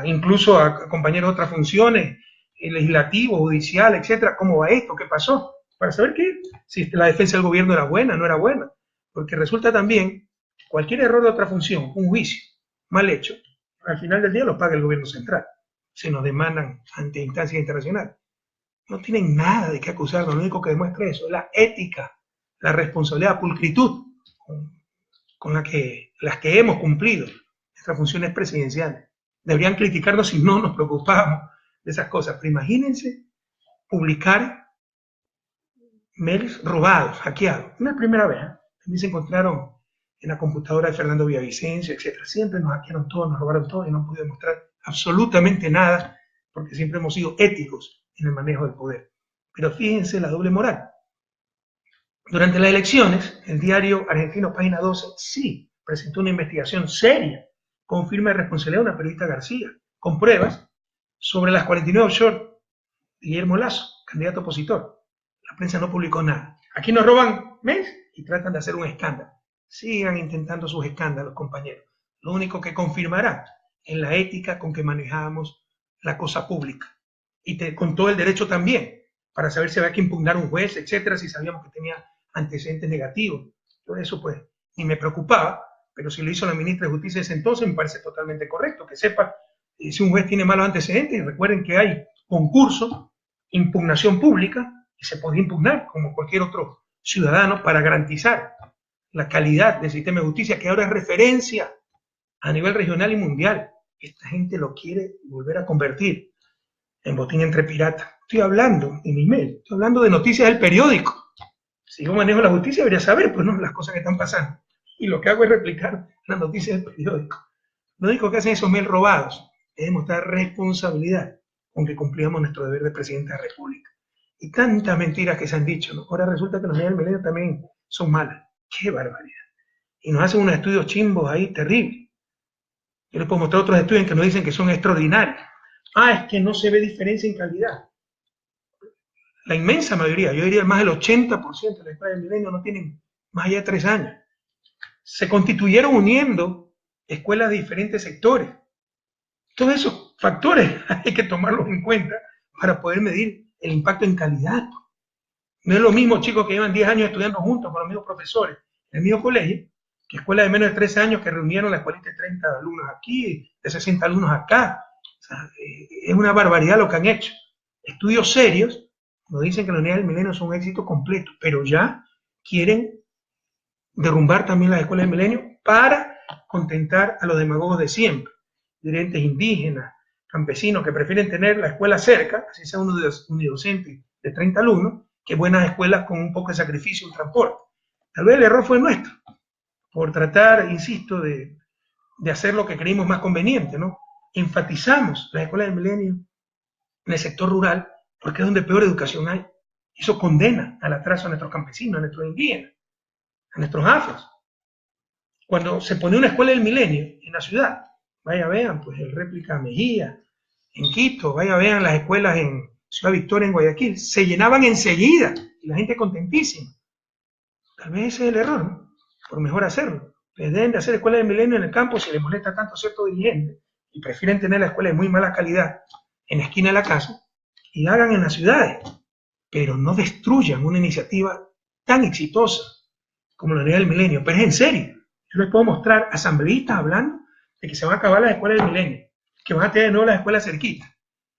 incluso a compañeros de otras funciones, legislativo, judicial, etcétera, cómo va esto, qué pasó, para saber si la defensa del gobierno era buena, no era buena, porque resulta también cualquier error de otra función, un juicio mal hecho, al final del día lo paga el gobierno central, se nos demandan ante instancias internacionales. No tienen nada de qué acusarnos, lo único que demuestra eso es la ética, la responsabilidad, la pulcritud con las que hemos cumplido nuestras funciones presidenciales. Deberían criticarnos si no nos preocupamos de esas cosas. Pero imagínense publicar mails robados, hackeados. No es la primera vez. También se encontraron en la computadora de Fernando Villavicencio, etc. Siempre nos hackearon todo, nos robaron todo y no han podido demostrar absolutamente nada porque siempre hemos sido éticos en el manejo del poder. Pero fíjense la doble moral. Durante las elecciones, el diario argentino Página 12 sí presentó una investigación seria con firme de responsabilidad de una periodista García, con pruebas sobre las 49 offshore de Guillermo Lasso, candidato opositor. La prensa no publicó nada. Aquí nos roban mails y tratan de hacer un escándalo. Sigan intentando sus escándalos, compañeros. Lo único que confirmará es la ética con que manejamos la cosa pública. Y con todo el derecho también, para saber si había que impugnar un juez, etcétera, si sabíamos que tenía antecedentes negativos. Todo eso, pues, ni me preocupaba, pero si lo hizo la ministra de Justicia ese entonces, me parece totalmente correcto, que sepa si un juez tiene malos antecedentes, y recuerden que hay concurso, impugnación pública, y se puede impugnar como cualquier otro ciudadano para garantizar la calidad del sistema de justicia, que ahora es referencia a nivel regional y mundial. Esta gente lo quiere volver a convertir en botín entre piratas. Estoy hablando en mi mail, estoy hablando de noticias del periódico. Si yo manejo la justicia, debería saber, pues, ¿no?, las cosas que están pasando. Y lo que hago es replicar las noticias del periódico. Lo único que hacen esos mails robados es demostrar responsabilidad con que cumplíamos nuestro deber de presidente de la República. Y tantas mentiras que se han dicho, ¿no? Ahora resulta que los medios del milenio también son malas. ¡Qué barbaridad! Y nos hacen unos estudios chimbos ahí terribles. Yo les puedo mostrar otros estudios que nos dicen que son extraordinarios. Es que no se ve diferencia en calidad. La inmensa mayoría, yo diría más del 80% de las escuelas del milenio no tienen más allá de 3 años. Se constituyeron uniendo escuelas de diferentes sectores. Todo eso factores hay que tomarlos en cuenta para poder medir el impacto en calidad. No es lo mismo chicos que llevan 10 años estudiando juntos con los mismos profesores en el mismo colegio, que escuelas de menos de 13 años que reunieron la escuelita de 30 alumnos aquí, de 60 alumnos acá. O sea, es una barbaridad lo que han hecho. Estudios serios nos dicen que la Unidad del Milenio es un éxito completo, pero ya quieren derrumbar también las escuelas del Milenio para contentar a los demagogos de siempre, dirigentes indígenas, campesinos que prefieren tener la escuela cerca, así sea unidocente de 30 alumnos, que buenas escuelas con un poco de sacrificio y transporte. Tal vez el error fue nuestro, por tratar, insisto, de hacer lo que creímos más conveniente, ¿no? Enfatizamos las escuelas del Milenio en el sector rural porque es donde peor educación hay. Eso condena al atraso a nuestros campesinos, a nuestros indígenas, a nuestros afros. Cuando se pone una escuela del Milenio en la ciudad, vaya vean, pues el réplica Mejía, en Quito, vaya vean las escuelas en Ciudad Victoria, en Guayaquil, se llenaban enseguida y la gente contentísima. Tal vez ese es el error, ¿no? Por mejor hacerlo. Les deben de hacer escuelas del Milenio en el campo si les molesta tanto a ciertos dirigentes y prefieren tener la escuela de muy mala calidad en la esquina de la casa y hagan en las ciudades, pero no destruyan una iniciativa tan exitosa como la Unidad del Milenio. Pero es en serio. Yo les puedo mostrar asambleístas hablando de que se van a acabar las escuelas del Milenio, que van a tener de nuevo las escuelas cerquitas.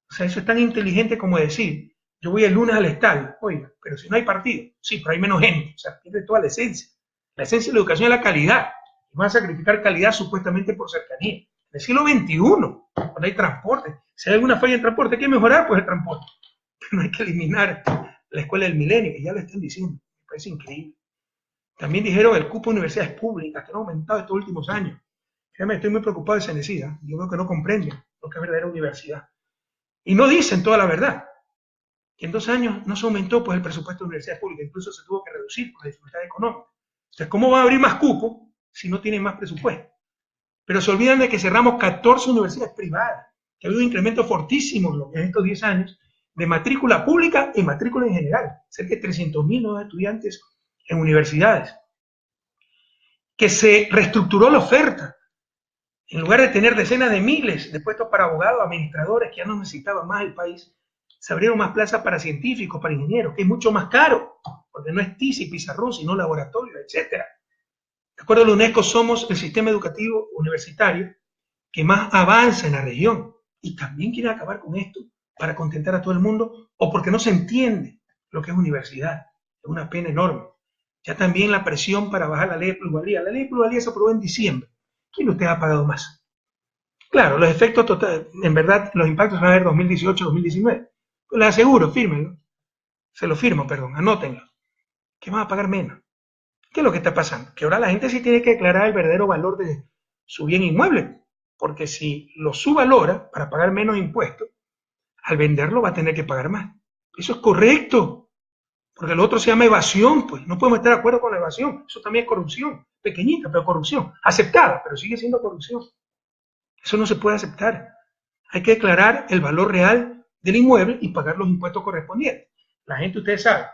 O sea, eso es tan inteligente como decir, yo voy el lunes al estadio, oiga, pero si no hay partido, sí, pero hay menos gente, o sea, pierde toda la esencia. La esencia de la educación es la calidad. Y van a sacrificar calidad supuestamente por cercanía. En el siglo XXI, cuando hay transporte, si hay alguna falla en transporte, hay que mejorar pues el transporte. Pero no hay que eliminar la escuela del Milenio, que ya lo están diciendo. Me parece increíble. También dijeron el cupo de universidades públicas, que han aumentado estos últimos años. Fíjame, estoy muy preocupado de esa necesidad. Yo veo que no comprenden lo que es verdadera universidad. Y no dicen toda la verdad. Que en 2 años no se aumentó pues el presupuesto de universidades públicas, incluso se tuvo que reducir por la dificultad económica. Entonces, ¿cómo va a abrir más cupo si no tienen más presupuesto? Pero se olvidan de que cerramos 14 universidades privadas, que ha habido un incremento fortísimo en estos 10 años de matrícula pública y matrícula en general, cerca de 300.000 nuevos estudiantes en universidades. Que se reestructuró la oferta. En lugar de tener decenas de miles de puestos para abogados, administradores, que ya no necesitaba más el país, se abrieron más plazas para científicos, para ingenieros, que es mucho más caro, porque no es TIC y pizarrón, sino laboratorio, etc. De acuerdo a la UNESCO, somos el sistema educativo universitario que más avanza en la región. Y también quieren acabar con esto para contentar a todo el mundo o porque no se entiende lo que es universidad. Es una pena enorme. Ya también la presión para bajar la ley de plusvalía. La ley de plusvalía se aprobó en diciembre. ¿Quién de ustedes ha pagado más? Claro, los efectos totales, en verdad, los impactos van a ver 2018-2019. Pues les aseguro, fírmenlo. Se lo firmo, perdón, anótenlo. Que van a pagar menos. ¿Qué es lo que está pasando? Que ahora la gente sí tiene que declarar el verdadero valor de su bien inmueble. Porque si lo subvalora para pagar menos impuestos, al venderlo va a tener que pagar más. Eso es correcto. Porque lo otro se llama evasión, pues. No podemos estar de acuerdo con la evasión. Eso también es corrupción. Pequeñita, pero corrupción. Aceptada, pero sigue siendo corrupción. Eso no se puede aceptar. Hay que declarar el valor real del inmueble y pagar los impuestos correspondientes. La gente, ustedes saben,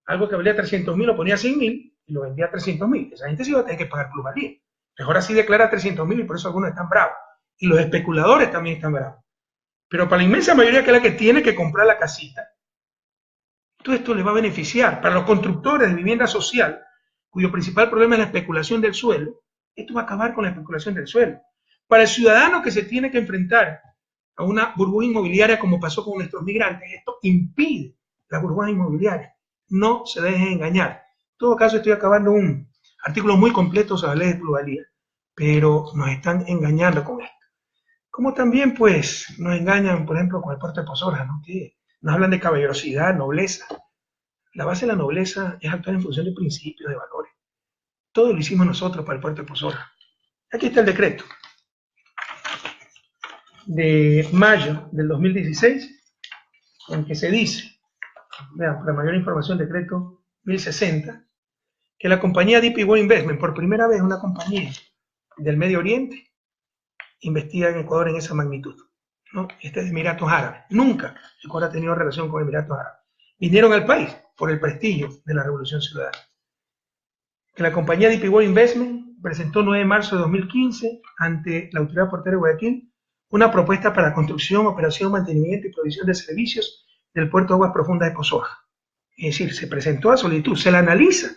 algo que valía 300.000 lo ponía a 100.000 y lo vendía a 300.000. Esa gente sí va a tener que pagar plusvalía. Mejor así declara 300.000 y por eso algunos están bravos. Y los especuladores también están bravos. Pero para la inmensa mayoría, que es la que tiene que comprar la casita, todo esto les va a beneficiar. Para los constructores de vivienda social, cuyo principal problema es la especulación del suelo, esto va a acabar con la especulación del suelo. Para el ciudadano que se tiene que enfrentar a una burbuja inmobiliaria como pasó con nuestros migrantes, esto impide la burbuja inmobiliaria. No se dejen engañar. En todo caso, estoy acabando un artículo muy completo sobre la ley de plusvalía, pero nos están engañando con esto. Como también, pues, nos engañan, por ejemplo, con el puerto de Pozoras, ¿no? Que nos hablan de caballerosidad, nobleza. La base de la nobleza es actuar en función de principios, de valores. Todo lo hicimos nosotros para el puerto de Pozoras. Aquí está el decreto de mayo del 2016, en que se dice, vean, para mayor información, decreto 1060, que la compañía DP World Investment, por primera vez una compañía del Medio Oriente, investiga en Ecuador en esa magnitud, ¿no? Este es de Emiratos Árabes. Nunca Ecuador ha tenido relación con Emiratos Árabes. Vinieron al país por el prestigio de la Revolución Ciudadana. Que la compañía DP World Investment presentó 9 de marzo de 2015 ante la Autoridad Portuaria de Guayaquil una propuesta para construcción, operación, mantenimiento y provisión de servicios del puerto de aguas profundas de Pozoja. Es decir, se presentó a solicitud, se la analiza,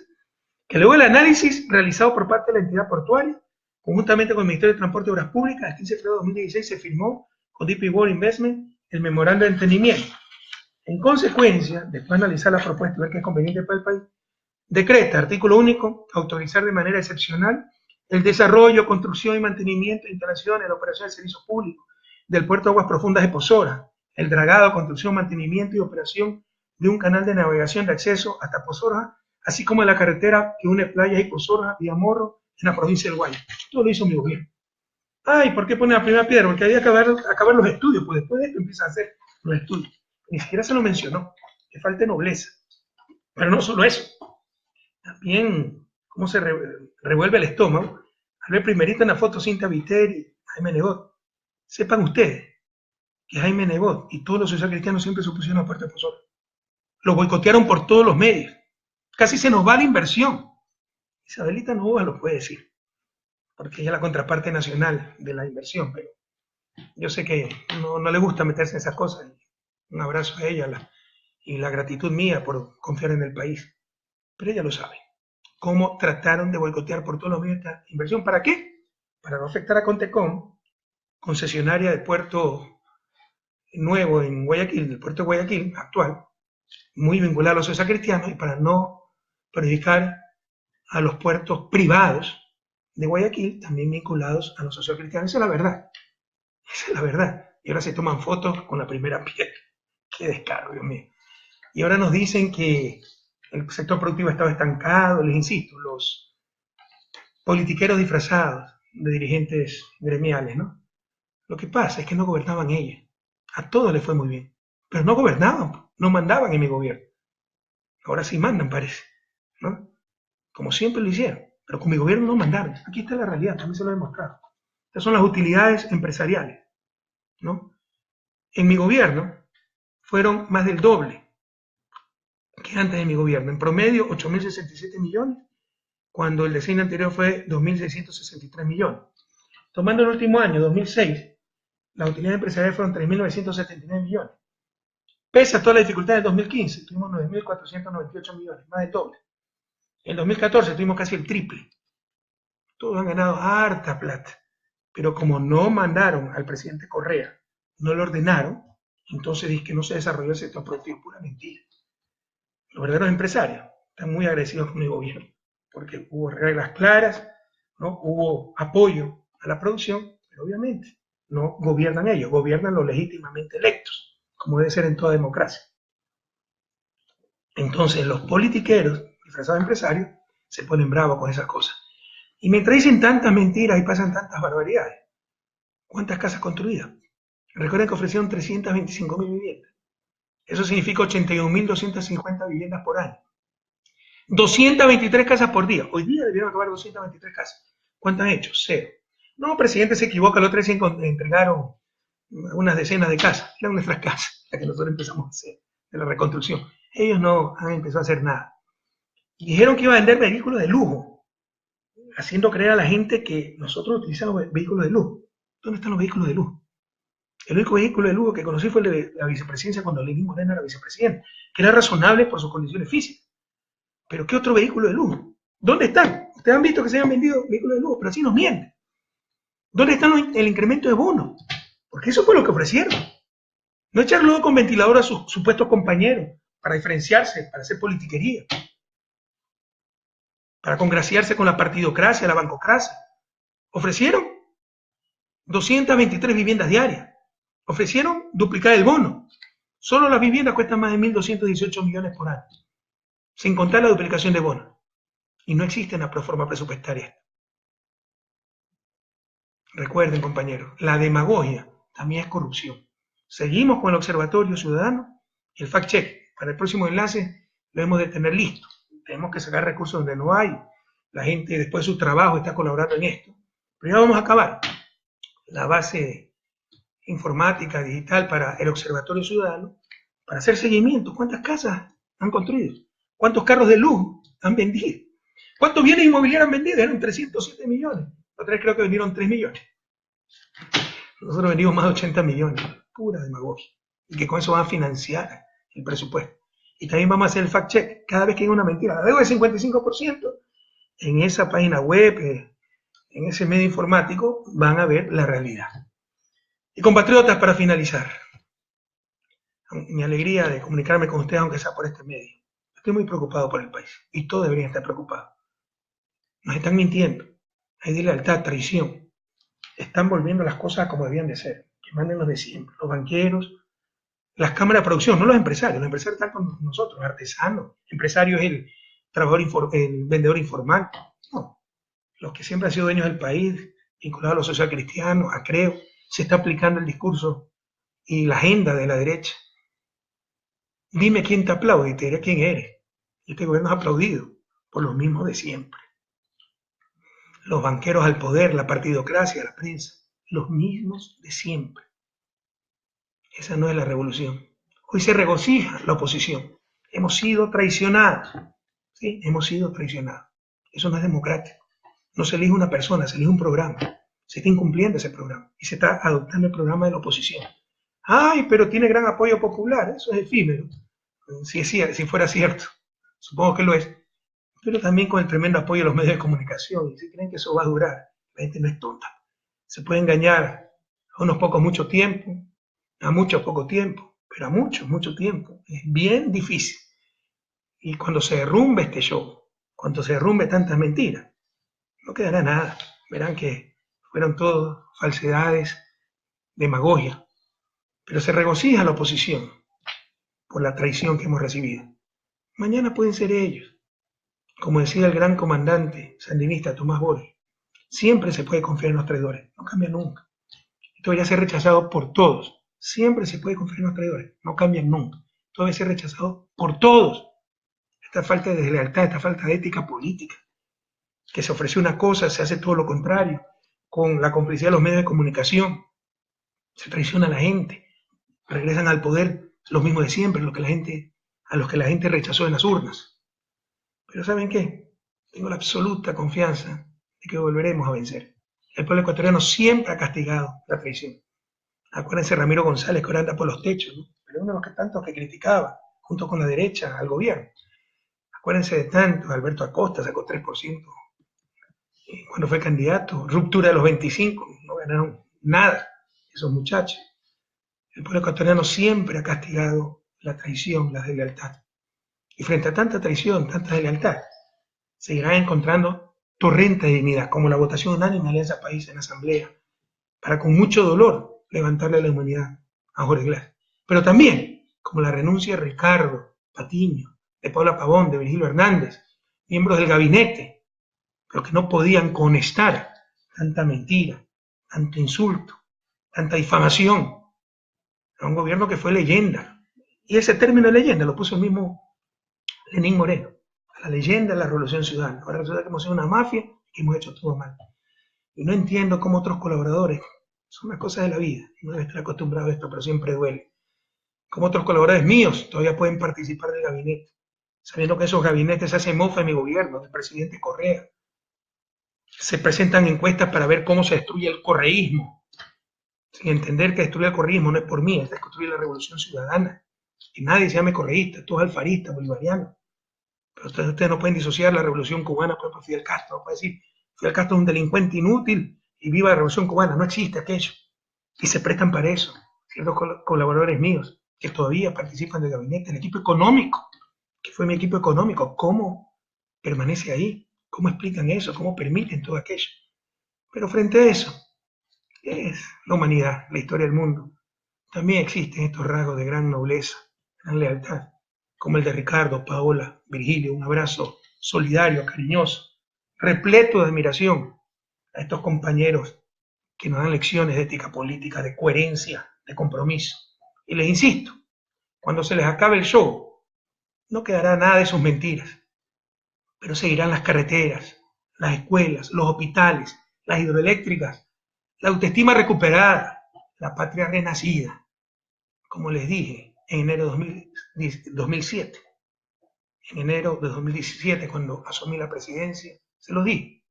que luego el análisis realizado por parte de la entidad portuaria, conjuntamente con el Ministerio de Transporte y Obras Públicas, el 15 de febrero de 2016 se firmó con DP World Investment el memorando de entendimiento. En consecuencia, después de analizar la propuesta y ver que es conveniente para el país, decreta, artículo único, autorizar de manera excepcional el desarrollo, construcción y mantenimiento, instalaciones, la operación de servicios públicos del puerto de aguas profundas de Pozoja, el dragado, construcción, mantenimiento y operación de un canal de navegación de acceso hasta Pozoja, así como de la carretera que une Playas y Pozoja vía Morro en la provincia del Guayas. Todo lo hizo mi gobierno. Ay, ¿por qué pone la primera piedra? Porque había que acabar los estudios, pues después de esto empieza a hacer los estudios. Ni siquiera se lo mencionó, que falte nobleza. Pero no solo eso, también cómo se revuelve el estómago al ver primerito en la foto Cinta Viteri y Jaime Nebot. Sepan ustedes que Jaime Nebot y todos los socialcristianos siempre se opusieron a Puerto de Pozoja. Lo boicotearon por todos los medios. Casi se nos va la inversión. Isabelita Novoa lo puede decir, porque ella es la contraparte nacional de la inversión, pero yo sé que no le gusta meterse en esas cosas. Un abrazo a ella y la gratitud mía por confiar en el país. Pero ella lo sabe. Cómo trataron de boicotear por todos los medios esta inversión. ¿Para qué? Para no afectar a Contecom, concesionaria de puerto nuevo en Guayaquil, del puerto de Guayaquil actual, muy vinculado a los socialcristianos, y para no perjudicar a los puertos privados de Guayaquil, también vinculados a los socialcristianos. Esa es la verdad. Esa es la verdad. Y ahora se toman fotos con la primera piedra. Qué descaro, Dios mío. Y ahora nos dicen que el sector productivo estaba estancado. Les insisto, los politiqueros disfrazados de dirigentes gremiales, ¿no? Lo que pasa es que no gobernaban ellos. A todos les fue muy bien. Pero no gobernaban, no mandaban en mi gobierno. Ahora sí mandan, parece, ¿no? Como siempre lo hicieron. Pero con mi gobierno no mandaron. Aquí está la realidad, también se lo he demostrado. Estas son las utilidades empresariales, ¿no? En mi gobierno fueron más del doble que antes de mi gobierno. En promedio, 8.067 millones, cuando el decenio anterior fue 2.663 millones. Tomando el último año, 2006, las utilidades empresariales fueron 3.979 millones. Pese a todas las dificultades del 2015, tuvimos 9.498 millones, más del doble. En 2014 tuvimos casi el triple. Todos han ganado harta plata. Pero como no mandaron al presidente Correa, no lo ordenaron, entonces dice que no se desarrolló el sector productivo. Pura mentira. Los verdaderos empresarios están muy agresivos con el gobierno, porque hubo reglas claras, ¿no? Hubo apoyo a la producción, pero obviamente no gobiernan ellos, gobiernan los legítimamente electos, como debe ser en toda democracia. Entonces los politiqueros, disfrazados de empresarios, se ponen bravos con esas cosas. Y mientras dicen tantas mentiras y pasan tantas barbaridades, ¿cuántas casas construidas? Recuerden que ofrecieron 325.000 viviendas. Eso significa 81.250 viviendas por año. 223 casas por día. Hoy día debieron acabar 223 casas. ¿Cuántas han hecho? Cero. No, presidente, se equivoca. Los 3 entregaron unas decenas de casas. Eran nuestras casas, las que nosotros empezamos a hacer, de la reconstrucción. Ellos no han empezado a hacer nada. Y dijeron que iba a vender vehículos de lujo, haciendo creer a la gente que nosotros utilizamos vehículos de lujo. ¿Dónde están los vehículos de lujo? El único vehículo de lujo que conocí fue el de la vicepresidencia cuando Lenín Moreno era vicepresidente, que era razonable por sus condiciones físicas. ¿Pero qué otro vehículo de lujo? ¿Dónde están? Ustedes han visto que se han vendido vehículos de lujo, pero así nos mienten. ¿Dónde está el incremento de bonos? Porque eso fue lo que ofrecieron. No echar luego con ventilador a sus supuestos compañeros para diferenciarse, para hacer politiquería, para congraciarse con la partidocracia, la bancocracia. Ofrecieron 223 viviendas diarias. Ofrecieron duplicar el bono. Solo las viviendas cuestan más de 1.218 millones por año, sin contar la duplicación de bonos. Y no existe en la proforma presupuestaria. Recuerden, compañeros, la demagogia también es corrupción. Seguimos con el Observatorio Ciudadano y el fact-check. Para el próximo enlace lo debemos de tener listo. Tenemos que sacar recursos donde no hay. La gente después de su trabajo está colaborando en esto. Pero ya vamos a acabar. La base informática, digital para el Observatorio Ciudadano, para hacer seguimiento. ¿Cuántas casas han construido? ¿Cuántos carros de lujo han vendido? ¿Cuántos bienes inmobiliarios han vendido? Eran 307 millones. Otra vez creo que vendieron 3 millones. Nosotros vendimos más de 80 millones, pura demagogia. Y que con eso van a financiar el presupuesto. Y también vamos a hacer el fact check. Cada vez que hay una mentira, la deuda es 55%, en esa página web, en ese medio informático, van a ver la realidad. Y compatriotas, para finalizar, mi alegría de comunicarme con ustedes, aunque sea por este medio. Estoy muy preocupado por el país y todos deberían estar preocupados. Nos están mintiendo. Hay deslealtad, traición. Están volviendo las cosas como debían de ser. Que manden los de siempre, los banqueros, las cámaras de producción, no los empresarios. Los empresarios están con nosotros, artesanos. Empresario es el trabajador, el vendedor informal. No, los que siempre han sido dueños del país, vinculados a los social cristianos, a Creo, se está aplicando el discurso y la agenda de la derecha. Dime quién te aplaude y te diré quién eres. Y este gobierno es aplaudido por los mismos de siempre. Los banqueros al poder, la partidocracia, la prensa, los mismos de siempre. Esa no es la revolución. Hoy se regocija la oposición. Hemos sido traicionados. ¿Sí? Hemos sido traicionados. Eso no es democrático. No se elige una persona, se elige un programa. Se está incumpliendo ese programa y se está adoptando el programa de la oposición. Ay, pero tiene gran apoyo popular. Eso es efímero. Si fuera cierto. Supongo que lo es. Pero también con el tremendo apoyo de los medios de comunicación. Y si creen que eso va a durar, la gente no es tonta. Se puede engañar a unos pocos mucho tiempo, a mucho poco tiempo, pero a mucho tiempo. Es bien difícil. Y cuando se derrumbe este show, cuando se derrumbe tantas mentiras, no quedará nada. Verán que fueron todo falsedades, demagogia. Pero se regocija la oposición por la traición que hemos recibido. Mañana pueden ser ellos. Como decía el gran comandante sandinista Tomás Boy, siempre se puede confiar en los traidores, no cambia nunca. Esto debería ser rechazado por todos. Siempre se puede confiar en los traidores, no cambian nunca. Esto debe ser rechazado por todos. Esta falta de deslealtad, esta falta de ética política, que se ofrece una cosa, se hace todo lo contrario, con la complicidad de los medios de comunicación, se traiciona a la gente, regresan al poder los mismos de siempre, a los que la gente rechazó en las urnas. Pero ¿saben qué? Tengo la absoluta confianza de que volveremos a vencer. El pueblo ecuatoriano siempre ha castigado la traición. Acuérdense Ramiro González, que ahora anda por los techos, ¿no? Pero uno de los tantos que criticaba, junto con la derecha, al gobierno. Acuérdense de tantos, Alberto Acosta sacó 3% cuando fue candidato, ruptura de los 25, no ganaron nada esos muchachos. El pueblo ecuatoriano siempre ha castigado la traición, la deslealtad. Y frente a tanta traición, tanta deslealtad, seguirán encontrando torrentes de dignidad, como la votación unánime de Alianza País en la Asamblea, para con mucho dolor levantarle la inmunidad a Jorge Glass. Pero también, como la renuncia de Ricardo Patiño, de Paula Pavón, de Virgilio Hernández, miembros del gabinete, pero que no podían conectar tanta mentira, tanto insulto, tanta difamación. Era un gobierno que fue leyenda. Y ese término de leyenda lo puso el mismo Lenín Moreno, a la leyenda de la Revolución Ciudadana. Ahora resulta que hemos sido una mafia y que hemos hecho todo mal. Y no entiendo cómo otros colaboradores, son las cosas de la vida, no debe estar acostumbrado a esto, pero siempre duele. Como otros colaboradores míos todavía pueden participar del gabinete, sabiendo que esos gabinetes hacen mofa en mi gobierno, del presidente Correa. Se presentan encuestas para ver cómo se destruye el correísmo, sin entender que destruir el correísmo no es por mí, es destruir la revolución ciudadana. Que nadie se llame correísta, todos alfaristas, bolivarianos. Pero ustedes no pueden disociar la revolución cubana por Fidel Castro, no pueden decir Fidel Castro es un delincuente inútil y viva la revolución cubana, no existe aquello. Y se prestan para eso ciertos colaboradores míos que todavía participan del gabinete, el equipo económico, que fue mi equipo económico, ¿cómo permanece ahí? ¿Cómo explican eso? ¿Cómo permiten todo aquello? Pero frente a eso, es la humanidad, la historia del mundo. También existen estos rasgos de gran nobleza, gran lealtad, como el de Ricardo, Paola, Virgilio. Un abrazo solidario, cariñoso, repleto de admiración a estos compañeros que nos dan lecciones de ética política, de coherencia, de compromiso. Y les insisto, cuando se les acabe el show, no quedará nada de sus mentiras, pero seguirán las carreteras, las escuelas, los hospitales, las hidroeléctricas, la autoestima recuperada, la patria renacida, como les dije, en enero de 2007. En enero de 2017, cuando asumí la presidencia, se los dije,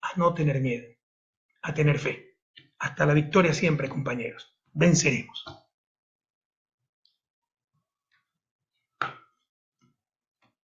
a no tener miedo, a tener fe, Hasta la victoria siempre, compañeros. Venceremos.